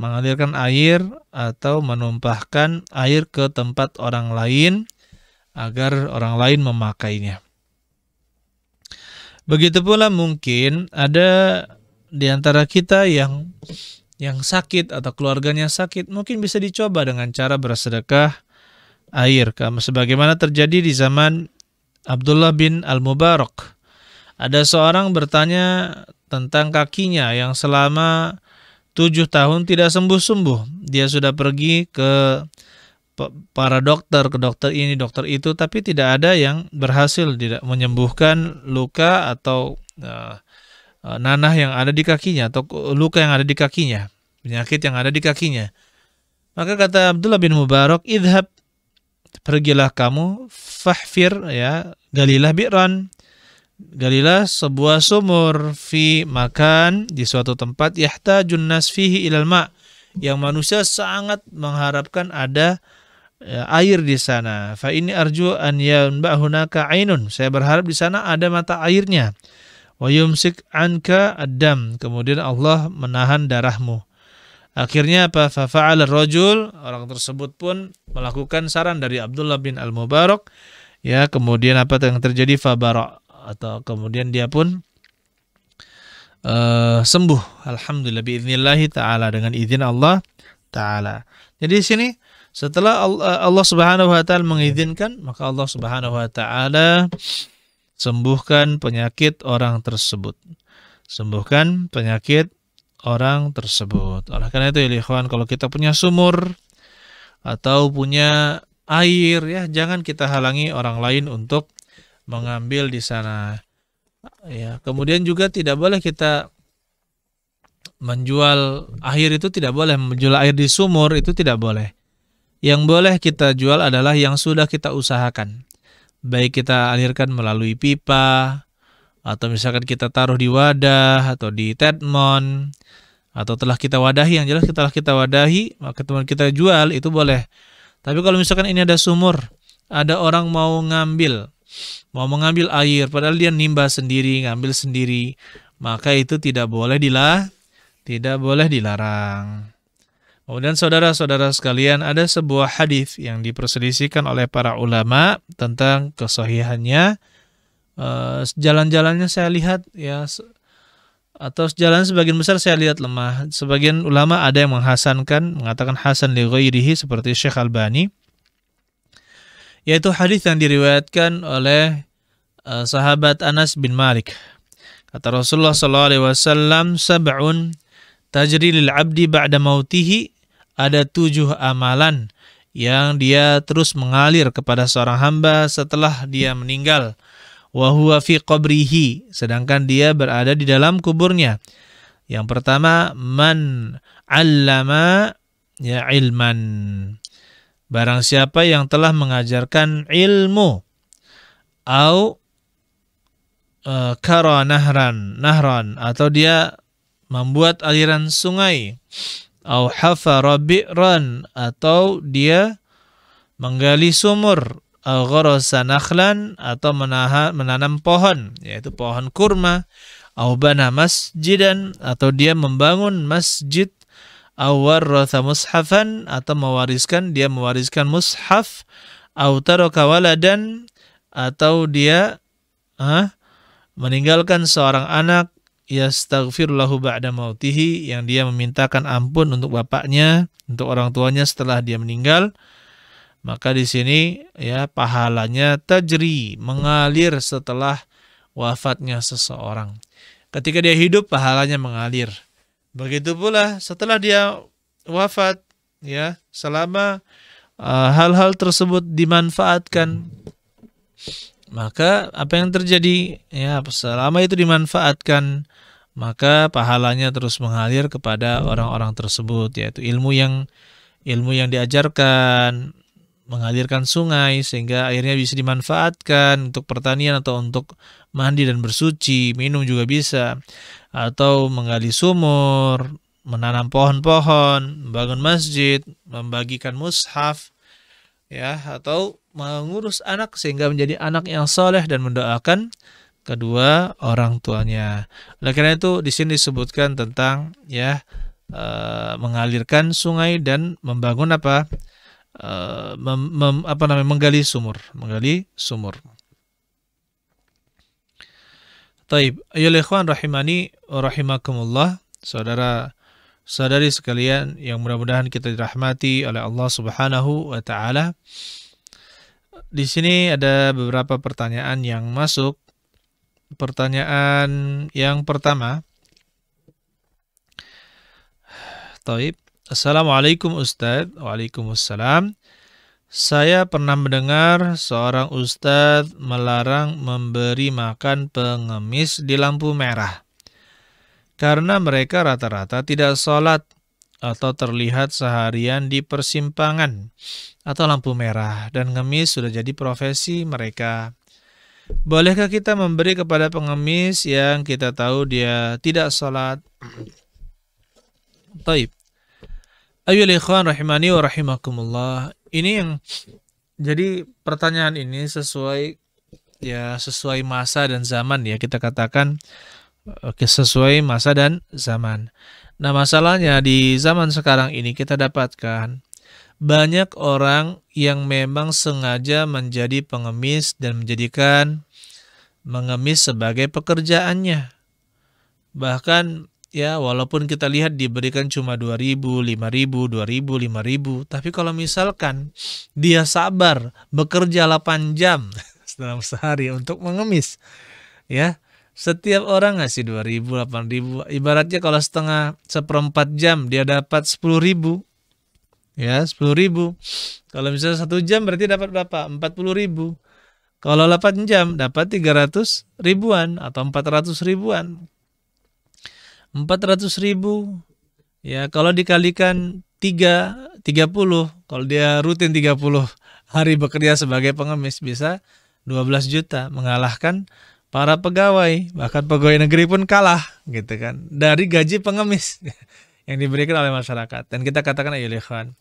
atau menumpahkan air ke tempat orang lain agar orang lain memakainya. Begitu pula mungkin ada di antara kita yang sakit atau keluarganya sakit, mungkin bisa dicoba dengan cara bersedekah air. Sebagaimana terjadi di zaman Abdullah bin Al-Mubarak. Ada seorang bertanya tentang kakinya yang selama 7 tahun tidak sembuh-sembuh. Dia sudah pergi ke para dokter, ke dokter ini, dokter itu, tapi tidak ada yang berhasil tidak menyembuhkan luka atau nanah yang ada di kakinya, atau luka yang ada di kakinya, penyakit yang ada di kakinya. Maka kata Abdullah bin Mubarak, idhab, pergilah kamu, fahfir, galilah bi'ran, galilah sebuah sumur, fi makan, di suatu tempat, yahtajun nas fihi ilal ma', yang manusia sangat mengharapkan ada air di sana. Fa ini arju an yanba'hunaka ainun, saya berharap di sana ada mata airnya. Wa yumsik anka ad-dam, kemudian Allah menahan darahmu. Akhirnya apa? Fa fa'ala ar-rajul, orang tersebut pun melakukan saran dari Abdullah bin Al-Mubarak. Kemudian apa yang terjadi? Fa bara, atau kemudian dia pun sembuh. Alhamdulillah biidznillah taala, dengan izin Allah taala. Jadi di sini setelah Allah Subhanahu wa taala mengizinkan, maka Allah Subhanahu wa taala sembuhkan penyakit orang tersebut. Sembuhkan penyakit orang tersebut. Oleh karena itu ya ikhwan, kalau kita punya sumur atau punya air, jangan kita halangi orang lain untuk mengambil di sana. Kemudian juga tidak boleh kita menjual air, itu tidak boleh. Menjual air di sumur itu tidak boleh. Yang boleh kita jual adalah yang sudah kita usahakan. Baik kita alirkan melalui pipa, atau misalkan kita taruh di wadah atau di tetmon, atau telah kita wadahi, yang jelas telah kita wadahi, maka teman kita jual itu boleh. Tapi kalau misalkan ini ada sumur, ada orang mau mengambil air, padahal dia nimba sendiri, ngambil sendiri, maka itu tidak boleh dilarang. Kemudian saudara-saudara sekalian, ada sebuah hadis yang diperselisihkan oleh para ulama tentang kesahihannya. Jalan-jalannya saya lihat atau jalan sebagian besar saya lihat lemah. Sebagian ulama ada yang mengatakan hasan li ghairihi, seperti Syekh Albani. Yaitu hadis yang diriwayatkan oleh sahabat Anas bin Malik. Kata Rasulullah SAW, sab'un tajri lil abdi ba'da mautihi, ada 7 amalan yang dia terus mengalir kepada seorang hamba setelah dia meninggal. Wa huwa fi qabrihi, sedangkan dia berada di dalam kuburnya. Yang pertama, man 'allama ilman, barang siapa yang telah mengajarkan ilmu, au kara nahran, atau dia membuat aliran sungai, au hafara bi'ran, atau dia menggali sumur, au gharasa nakhlan, atau menanam pohon, yaitu pohon kurma, au bana masjidan, atau dia membangun masjid, au warratha mushafan, atau dia mewariskan mushaf, au taraka waladan, atau dia meninggalkan seorang anak, yastaghfir lahu ba'da mautihi, yang dia memintakan ampun untuk bapaknya, untuk orang tuanya setelah dia meninggal. Maka di sini pahalanya tajri, mengalir setelah wafatnya seseorang. Ketika dia hidup pahalanya mengalir. Begitu pula setelah dia wafat, selama hal-hal tersebut dimanfaatkan, maka apa yang terjadi? Ya, selama itu dimanfaatkan, maka pahalanya terus mengalir kepada orang-orang tersebut, yaitu ilmu yang diajarkan, mengalirkan sungai sehingga airnya bisa dimanfaatkan untuk pertanian atau untuk mandi dan bersuci, minum juga bisa, atau menggali sumur, menanam pohon-pohon, membangun masjid, membagikan mushaf, ya, atau mengurus anak sehingga menjadi anak yang soleh dan mendoakan kedua orang tuanya. Oleh karena itu di sini disebutkan tentang mengalirkan sungai dan membangun menggali sumur. Taib, ayyuhal ikhwan rahimani wa rahimakumullah, saudara-saudari sekalian yang mudah-mudahan kita dirahmati oleh Allah Subhanahu wa taala. Di sini ada beberapa pertanyaan yang masuk. Pertanyaan yang pertama. Taib. Assalamualaikum Ustadz. Waalaikumsalam. Saya pernah mendengar seorang ustadz melarang memberi makan pengemis di lampu merah karena mereka rata-rata tidak sholat atau terlihat seharian di persimpangan atau lampu merah dan ngemis sudah jadi profesi mereka. Bolehkah kita memberi kepada pengemis yang kita tahu dia tidak sholat? Taib. Ayyuhal ikhwan rahimani wa rahimakumullah. Ini yang jadi pertanyaan ini sesuai masa dan zaman, ya, kita katakan sesuai masa dan zaman. Nah, masalahnya di zaman sekarang ini kita dapatkan banyak orang yang memang sengaja menjadi pengemis dan menjadikan mengemis sebagai pekerjaannya. Bahkan ya, walaupun kita lihat diberikan cuma 2.000, 5.000, 2.000, 5.000, tapi kalau misalkan dia sabar bekerja 8 jam dalam sehari untuk mengemis, ya, setiap orang ngasih 2.000, 8.000, ibaratnya kalau seperempat jam dia dapat 10.000, ya, 10.000. Kalau misalnya 1 jam berarti dapat berapa? 40.000. Kalau 8 jam dapat 300 ribuan atau 400 ribuan. 400.000, ya, kalau dikalikan 30, kalau dia rutin 30 hari bekerja sebagai pengemis bisa 12 juta, mengalahkan para pegawai, bahkan pegawai negeri pun kalah, gitu kan, dari gaji pengemis yang diberikan oleh masyarakat. Dan kita katakan, ayo ikhwan,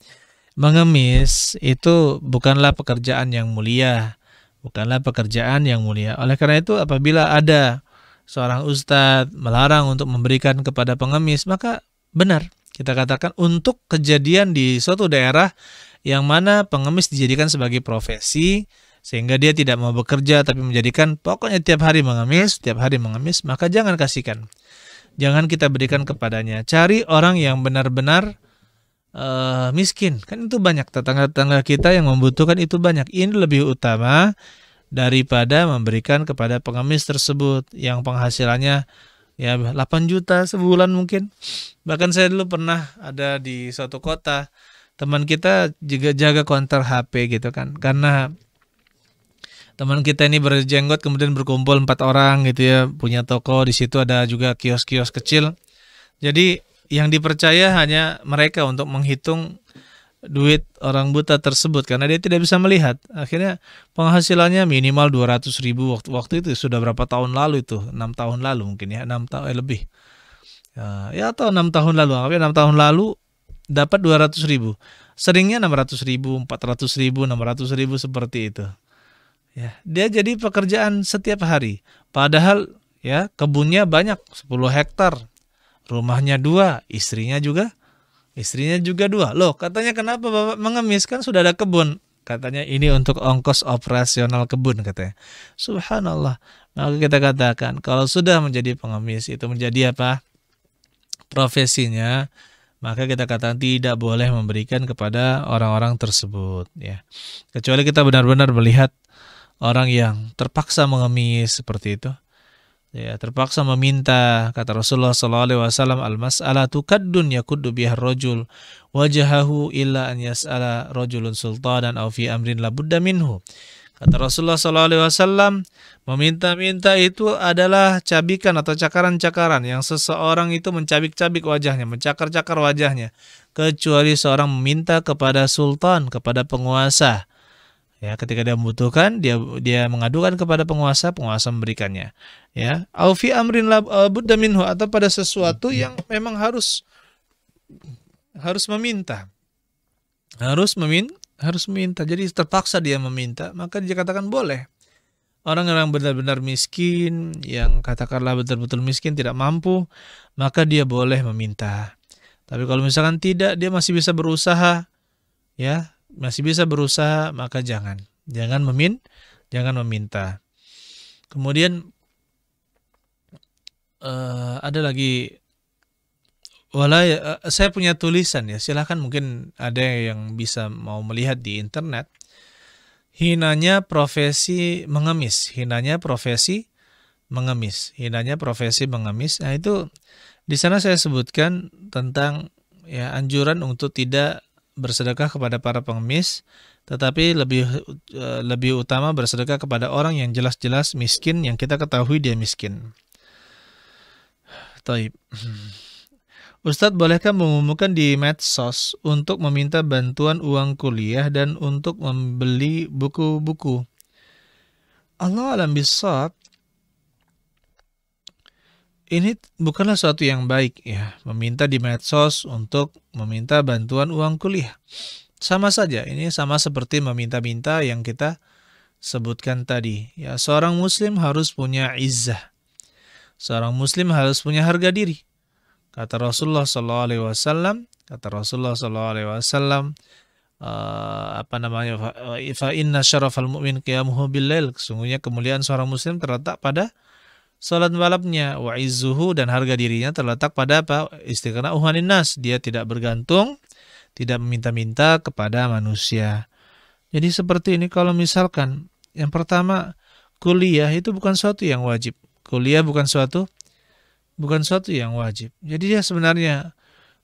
mengemis itu bukanlah pekerjaan yang mulia, Oleh karena itu apabila ada seorang ustadz melarang untuk memberikan kepada pengemis, maka benar kita katakan untuk kejadian di suatu daerah yang mana pengemis dijadikan sebagai profesi sehingga dia tidak mau bekerja tapi menjadikan pokoknya tiap hari mengemis, maka jangan kasihkan. Jangan kita berikan kepadanya. Cari orang yang benar-benar miskin. Kan itu banyak tetangga-tetangga kita yang membutuhkan, itu banyak. Ini lebih utama daripada memberikan kepada pengemis tersebut yang penghasilannya ya 8 juta sebulan mungkin. Bahkan saya dulu pernah ada di suatu kota, teman kita juga jaga konter HP gitu kan. Karena teman kita ini berjenggot, kemudian berkumpul 4 orang gitu ya, punya toko, di situ ada juga kios-kios kecil. Jadi yang dipercaya hanya mereka untuk menghitung duit orang buta tersebut karena dia tidak bisa melihat. Akhirnya penghasilannya minimal 200.000 waktu itu sudah berapa tahun lalu itu, 6 tahun lalu mungkin ya, 6 tahun lebih. Ya atau 6 tahun lalu, 6 tahun lalu dapat 200.000. Seringnya 600.000, 400.000, 600.000 seperti itu. Ya, dia jadi pekerjaan setiap hari. Padahal ya kebunnya banyak, 10 hektar. Rumahnya 2, istrinya juga 2. Loh, katanya kenapa Bapak mengemis, kan sudah ada kebun? Katanya ini untuk ongkos operasional kebun katanya. Subhanallah. Maka kita katakan kalau sudah menjadi pengemis itu menjadi apa? Profesinya, maka kita katakan tidak boleh memberikan kepada orang-orang tersebut ya. Kecuali kita benar-benar melihat orang yang terpaksa mengemis seperti itu. Ya, terpaksa meminta. Kata Rasulullah SAW, al-mas'alatu kaddun yakuddu biha rajul wajahahu illa an yas'ala rajulun sultanan aw fi amrin la budda minhu. Kata Rasulullah SAW, meminta-minta itu adalah cabikan atau cakaran-cakaran yang seseorang itu mencabik-cabik wajahnya, mencakar-cakar wajahnya, kecuali seorang meminta kepada sultan, kepada penguasa. Ya, ketika dia membutuhkan, dia mengadukan kepada penguasa, penguasa memberikannya. Ya, au fi amrin la budda minhu, atau pada sesuatu yang memang harus meminta. Harus meminta. Jadi terpaksa dia meminta, maka dikatakan boleh. Orang yang benar-benar miskin, yang katakanlah betul-betul miskin, tidak mampu, maka dia boleh meminta. Tapi kalau misalkan tidak, dia masih bisa berusaha, ya, maka jangan meminta. Kemudian ada lagi, saya punya tulisan ya, silahkan mungkin ada yang bisa mau melihat di internet. Hinanya profesi mengemis. Nah, itu di sana saya sebutkan tentang ya anjuran untuk tidak bersedekah kepada para pengemis, tetapi lebih utama bersedekah kepada orang yang jelas-jelas miskin, yang kita ketahui dia miskin. Taib. Ustadz, bolehkah mengumumkan di medsos untuk meminta bantuan uang kuliah dan untuk membeli buku-buku? Allah alam bissawab. Ini bukanlah suatu yang baik ya, meminta di medsos untuk meminta bantuan uang kuliah. Sama saja, ini sama seperti meminta-minta yang kita sebutkan tadi. Ya, seorang muslim harus punya izzah. Seorang muslim harus punya harga diri. Kata Rasulullah SAW, fa inna syarafal mu'min qiyamuhu bil-lail. Sesungguhnya kemuliaan seorang muslim terletak pada salat malamnya, wa izzuhu, dan harga dirinya terletak pada apa? Istighna'uhu 'anin nas. Dia tidak bergantung, tidak meminta-minta kepada manusia. Jadi seperti ini, kalau misalkan yang pertama, kuliah itu bukan suatu yang wajib. Kuliah bukan suatu yang wajib. Jadi dia sebenarnya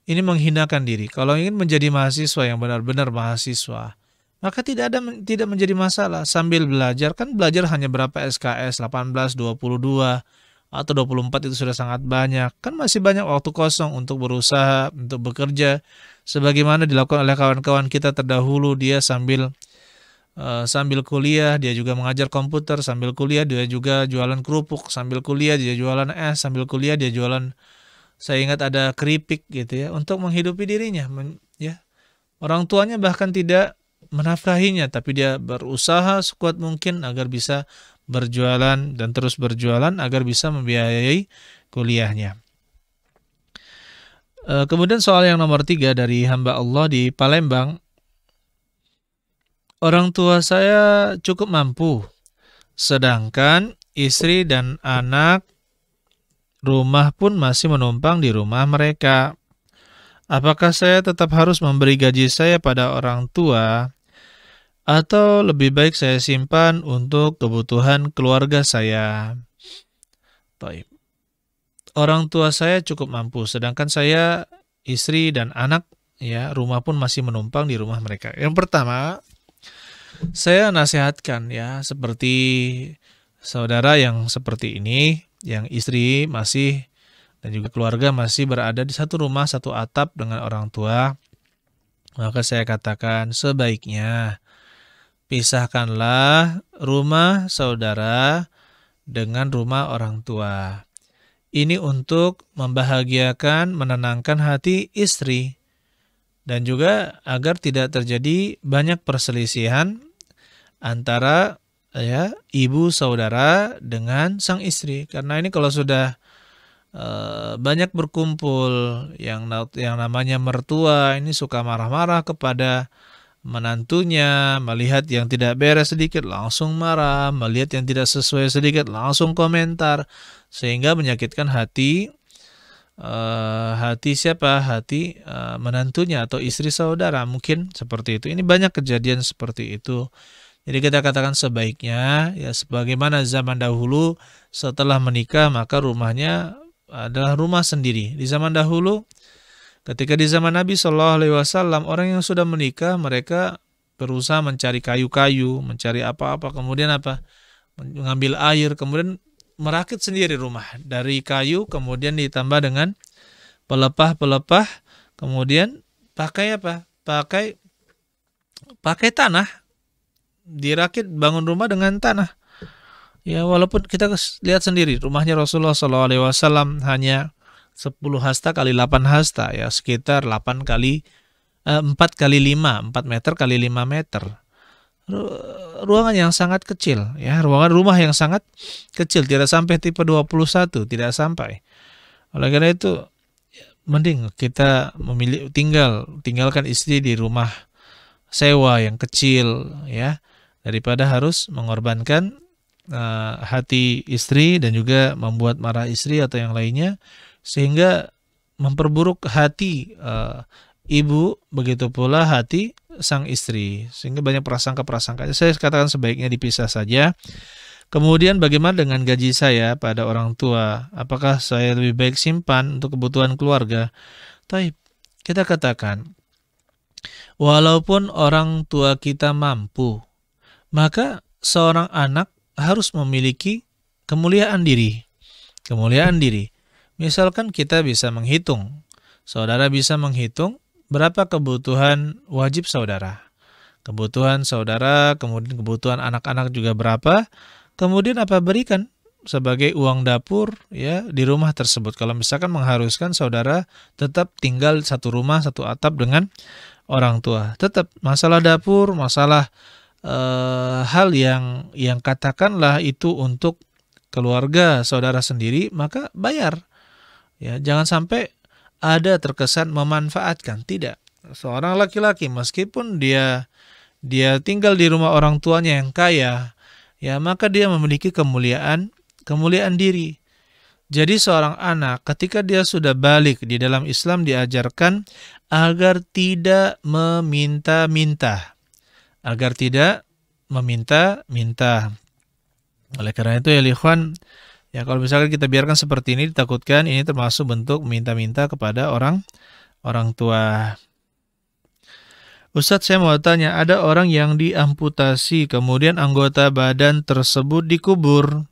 ini menghinakan diri. Kalau ingin menjadi mahasiswa yang benar-benar mahasiswa, maka tidak menjadi masalah sambil belajar. Kan belajar hanya berapa SKS, 18, 22 atau 24, itu sudah sangat banyak. Kan masih banyak waktu kosong untuk berusaha, untuk bekerja sebagaimana dilakukan oleh kawan-kawan kita terdahulu. Dia sambil kuliah dia juga mengajar komputer, sambil kuliah dia juga jualan kerupuk, sambil kuliah dia jualan es, sambil kuliah dia jualan, saya ingat ada keripik gitu ya, untuk menghidupi dirinya. Ya, orang tuanya bahkan tidak menafkahinya, tapi dia berusaha sekuat mungkin agar bisa berjualan dan terus berjualan agar bisa membiayai kuliahnya. Kemudian soal yang nomor 3 dari hamba Allah di Palembang. Orang tua saya cukup mampu, sedangkan istri dan anak rumah pun masih menumpang di rumah mereka. Apakah saya tetap harus memberi gaji saya pada orang tua, atau lebih baik saya simpan untuk kebutuhan keluarga saya? Baik. Orang tua saya cukup mampu, sedangkan saya, istri dan anak, ya, rumah pun masih menumpang di rumah mereka. Yang pertama, saya nasihatkan ya, seperti saudara yang seperti ini, yang istri masih dan juga keluarga masih berada di satu rumah, satu atap dengan orang tua, maka saya katakan sebaiknya pisahkanlah rumah saudara dengan rumah orang tua. Ini untuk membahagiakan, menenangkan hati istri, dan juga agar tidak terjadi banyak perselisihan antara ya ibu saudara dengan sang istri. Karena ini kalau sudah banyak berkumpul, yang namanya mertua ini suka marah-marah kepada menantunya, melihat yang tidak beres sedikit langsung marah, melihat yang tidak sesuai sedikit langsung komentar, sehingga menyakitkan hati menantunya atau istri saudara, mungkin seperti itu. Ini banyak kejadian seperti itu. Jadi kita katakan sebaiknya ya sebagaimana zaman dahulu setelah menikah maka rumahnya adalah rumah sendiri. Di zaman dahulu ketika di zaman Nabi Shallallahu Alaihi Wasallam orang yang sudah menikah mereka berusaha mencari kayu-kayu, mencari apa-apa, kemudian apa? Mengambil air, kemudian merakit sendiri rumah dari kayu, kemudian ditambah dengan pelepah-pelepah, kemudian pakai apa? Pakai tanah, dirakit bangun rumah dengan tanah. Ya walaupun kita lihat sendiri rumahnya Rasulullah SAW hanya 10 hasta kali 8 hasta, ya sekitar 4 kali 5, 4 meter kali 5 meter. Ruangan yang sangat kecil, ya ruangan rumah yang sangat kecil, tidak sampai tipe 21, tidak sampai. Oleh karena itu mending kita tinggalkan istri di rumah sewa yang kecil, ya daripada harus mengorbankan hati istri dan juga membuat marah istri atau yang lainnya sehingga memperburuk hati ibu, begitu pula hati sang istri sehingga banyak prasangka-prasangka. Saya katakan sebaiknya dipisah saja. Kemudian bagaimana dengan gaji saya pada orang tua? Apakah saya lebih baik simpan untuk kebutuhan keluarga? Taib, kita katakan walaupun orang tua kita mampu, maka seorang anak harus memiliki kemuliaan diri. Kemuliaan diri. Misalkan kita bisa menghitung, saudara bisa menghitung berapa kebutuhan wajib saudara. Kebutuhan saudara, kemudian kebutuhan anak-anak juga berapa. Kemudian apa berikan sebagai uang dapur ya di rumah tersebut. Kalau misalkan mengharuskan saudara tetap tinggal satu rumah, satu atap dengan orang tua. Tetap masalah dapur, masalah hal yang katakanlah itu untuk keluarga saudara sendiri, maka bayar. Ya, jangan sampai ada terkesan memanfaatkan. Tidak. Seorang laki-laki meskipun dia tinggal di rumah orang tuanya yang kaya, ya maka dia memiliki kemuliaan diri. Jadi seorang anak ketika dia sudah balik di dalam Islam diajarkan agar tidak meminta-minta. Agar tidak meminta-minta. Oleh karena itu ya ikhwan, ya kalau misalkan kita biarkan seperti ini ditakutkan ini termasuk bentuk minta-minta kepada orang tua. Ustadz, saya mau tanya, ada orang yang diamputasi kemudian anggota badan tersebut dikubur.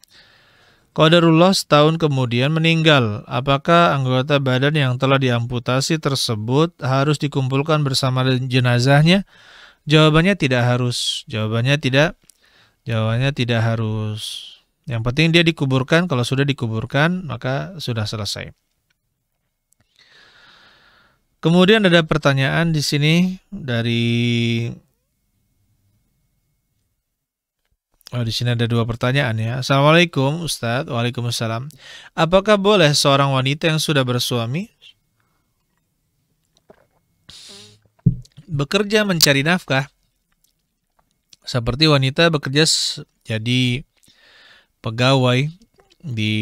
Qadarullah setahun kemudian meninggal. Apakah anggota badan yang telah diamputasi tersebut harus dikumpulkan bersama jenazahnya? Jawabannya tidak harus. Jawabannya tidak harus. Yang penting dia dikuburkan. Kalau sudah dikuburkan maka sudah selesai. Kemudian ada pertanyaan di sini dari di sini ada 2 pertanyaan ya. Assalamualaikum Ustadz. Waalaikumsalam. Apakah boleh seorang wanita yang sudah bersuami bekerja mencari nafkah seperti wanita bekerja jadi pegawai di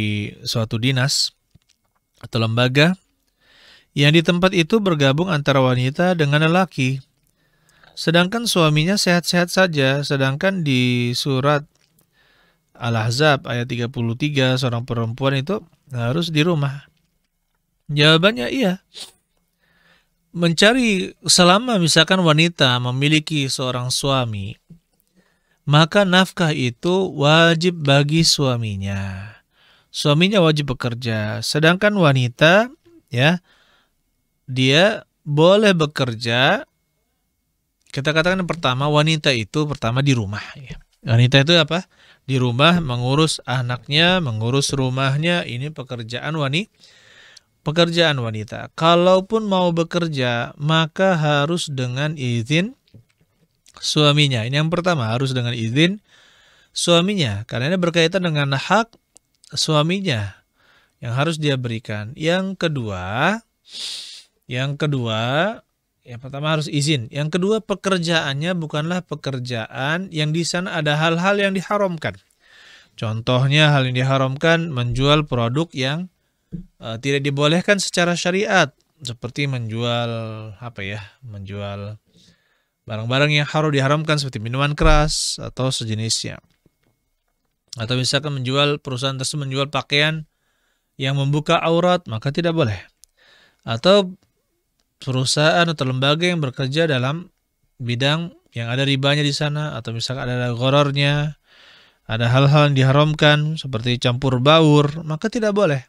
suatu dinas atau lembaga yang di tempat itu bergabung antara wanita dengan lelaki, sedangkan suaminya sehat-sehat saja, sedangkan di surat Al-Ahzab ayat 33 seorang perempuan itu harus di rumah? Jawabannya iya. Mencari selama misalkan wanita memiliki seorang suami, maka nafkah itu wajib bagi suaminya. Suaminya wajib bekerja, sedangkan wanita ya dia boleh bekerja. Kita katakan yang pertama wanita itu pertama di rumah ya. Wanita itu apa? Di rumah mengurus anaknya, mengurus rumahnya, ini pekerjaan wanita. Kalaupun mau bekerja, maka harus dengan izin suaminya. Ini yang pertama, harus dengan izin suaminya. Karena ini berkaitan dengan hak suaminya yang harus dia berikan. Yang kedua, yang pertama harus izin. Yang kedua, pekerjaannya bukanlah pekerjaan yang di sana ada hal-hal yang diharamkan. Contohnya hal yang diharamkan menjual produk yang tidak dibolehkan secara syariat, seperti menjual barang-barang yang haram diharamkan seperti minuman keras atau sejenisnya. Atau misalkan perusahaan tersebut menjual pakaian yang membuka aurat, maka tidak boleh. Atau perusahaan atau lembaga yang bekerja dalam bidang yang ada ribanya di sana, atau misalkan ada ghorornya, ada hal-hal yang diharamkan seperti campur baur, maka tidak boleh.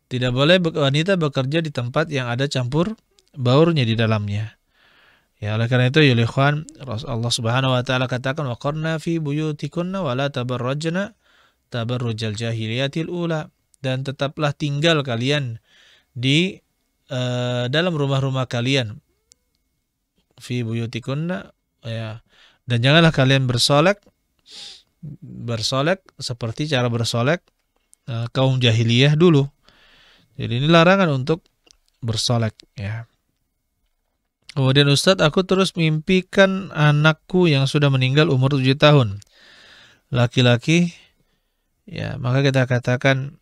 Tidak boleh wanita bekerja di tempat yang ada campur baurnya di dalamnya. Ya, oleh karena itu ya ikhwan, Allah Subhanahu wa taala katakan waqarna fi buyutikunna wala tabarrajna tabarrujal jahiliyatil ula, dan tetaplah tinggal kalian di dalam rumah-rumah kalian fi buyutikunna, ya, dan janganlah kalian bersolek seperti cara bersolek kaum jahiliyah dulu. Jadi ini larangan untuk bersolek, ya. Kemudian Ustadz, aku terus mimpikan anakku yang sudah meninggal umur 7 tahun. Laki-laki, ya, maka kita katakan,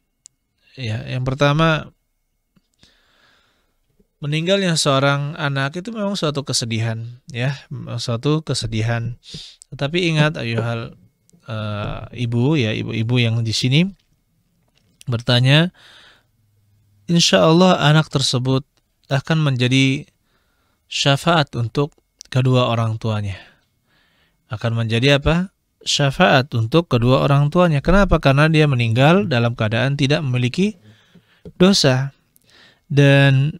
ya, yang pertama, meninggalnya seorang anak itu memang suatu kesedihan, ya, suatu kesedihan. Tetapi ingat ayuhal ibu, ya, ibu-ibu yang di sini bertanya, insya Allah anak tersebut akan menjadi syafaat untuk kedua orang tuanya. Akan menjadi apa? Syafaat untuk kedua orang tuanya. Kenapa? Karena dia meninggal dalam keadaan tidak memiliki dosa. Dan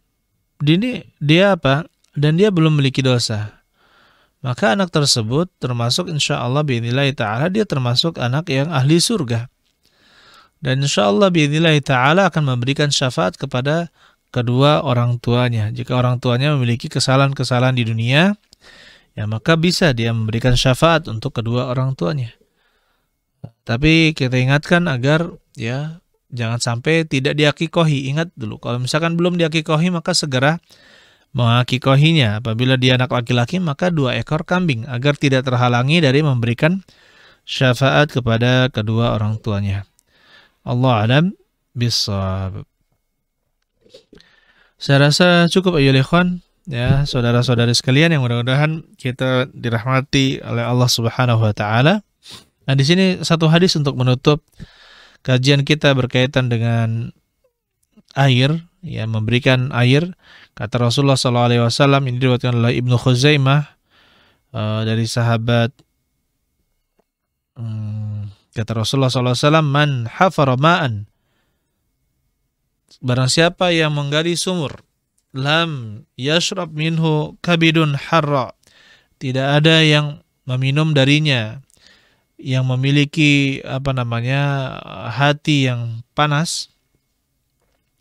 dia apa? Dan dia belum memiliki dosa. Maka anak tersebut termasuk insya Allah bi'idznillah ta'ala dia termasuk anak yang ahli surga. Dan insya Allah bi'idznillah ta'ala akan memberikan syafaat kepada kedua orang tuanya. Jika orang tuanya memiliki kesalahan-kesalahan di dunia, ya maka bisa dia memberikan syafaat untuk kedua orang tuanya. Tapi kita ingatkan agar ya jangan sampai tidak diakikohi. Ingat dulu, kalau misalkan belum diakikohi maka segera mengakikohinya. Apabila dia anak laki-laki maka 2 ekor kambing agar tidak terhalangi dari memberikan syafaat kepada kedua orang tuanya. Allah alam bissawab. Saya rasa cukup ayolah ikhwan, ya saudara-saudari sekalian yang mudah-mudahan kita dirahmati oleh Allah Subhanahu wa taala. Nah, di sini satu hadis untuk menutup kajian kita berkaitan dengan air, ya, memberikan air. Kata Rasulullah SAW, ini diriwayatkan oleh Ibnu Khuzaimah dari sahabat, kata Rasulullah SAW, man hafara ma'an, barang siapa yang menggali sumur, lam yashrab minhu kabidun harra, tidak ada yang meminum darinya yang memiliki hati yang panas.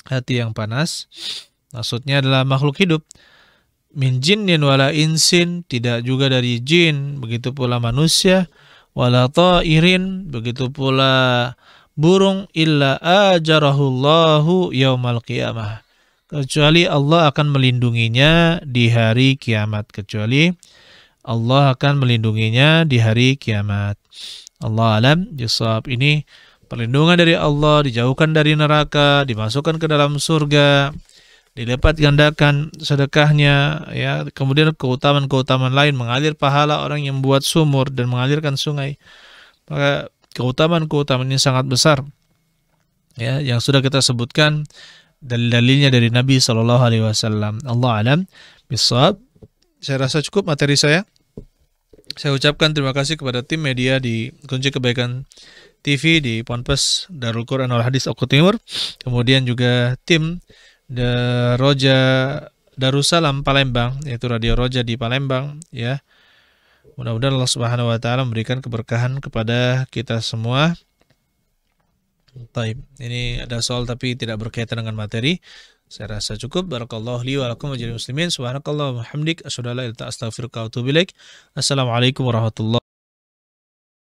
Hati yang panas maksudnya adalah makhluk hidup, min jinnin wala insin, tidak juga dari jin, begitu pula manusia, wala ta'irin, begitu pula burung, illa ajarahullahu yaumal qiyamah, kecuali Allah akan melindunginya di hari kiamat. Allah akan melindunginya di hari kiamat. Allah alam bisawab. Ini perlindungan dari Allah, dijauhkan dari neraka, dimasukkan ke dalam surga, dilipat gandakan sedekahnya, ya. Kemudian keutamaan-keutamaan lain, mengalir pahala orang yang membuat sumur dan mengalirkan sungai. Maka keutamaan-keutamaan ini sangat besar, ya, yang sudah kita sebutkan dalil-dalilnya dari Nabi SAW. Allah alam bisawab. Saya rasa cukup materi saya. Saya ucapkan terima kasih kepada tim media di Kunci Kebaikan TV di Ponpes Darul Quran Wal Hadis Oku Timur, kemudian juga tim Roja Darussalam Palembang, yaitu Radio Roja di Palembang, ya. Mudah-mudahan Allah Subhanahu wa taala memberikan keberkahan kepada kita semua. Baik, ini ada soal tapi tidak berkaitan dengan materi. Saya rasa cukup. Barakallahu li wa lakum wa jami'il muslimin. Subhanakallah wa hamdik asyhadu an la ilaha illa anta astaghfiruka wa atubu ilaik. Assalamualaikum warahmatullahi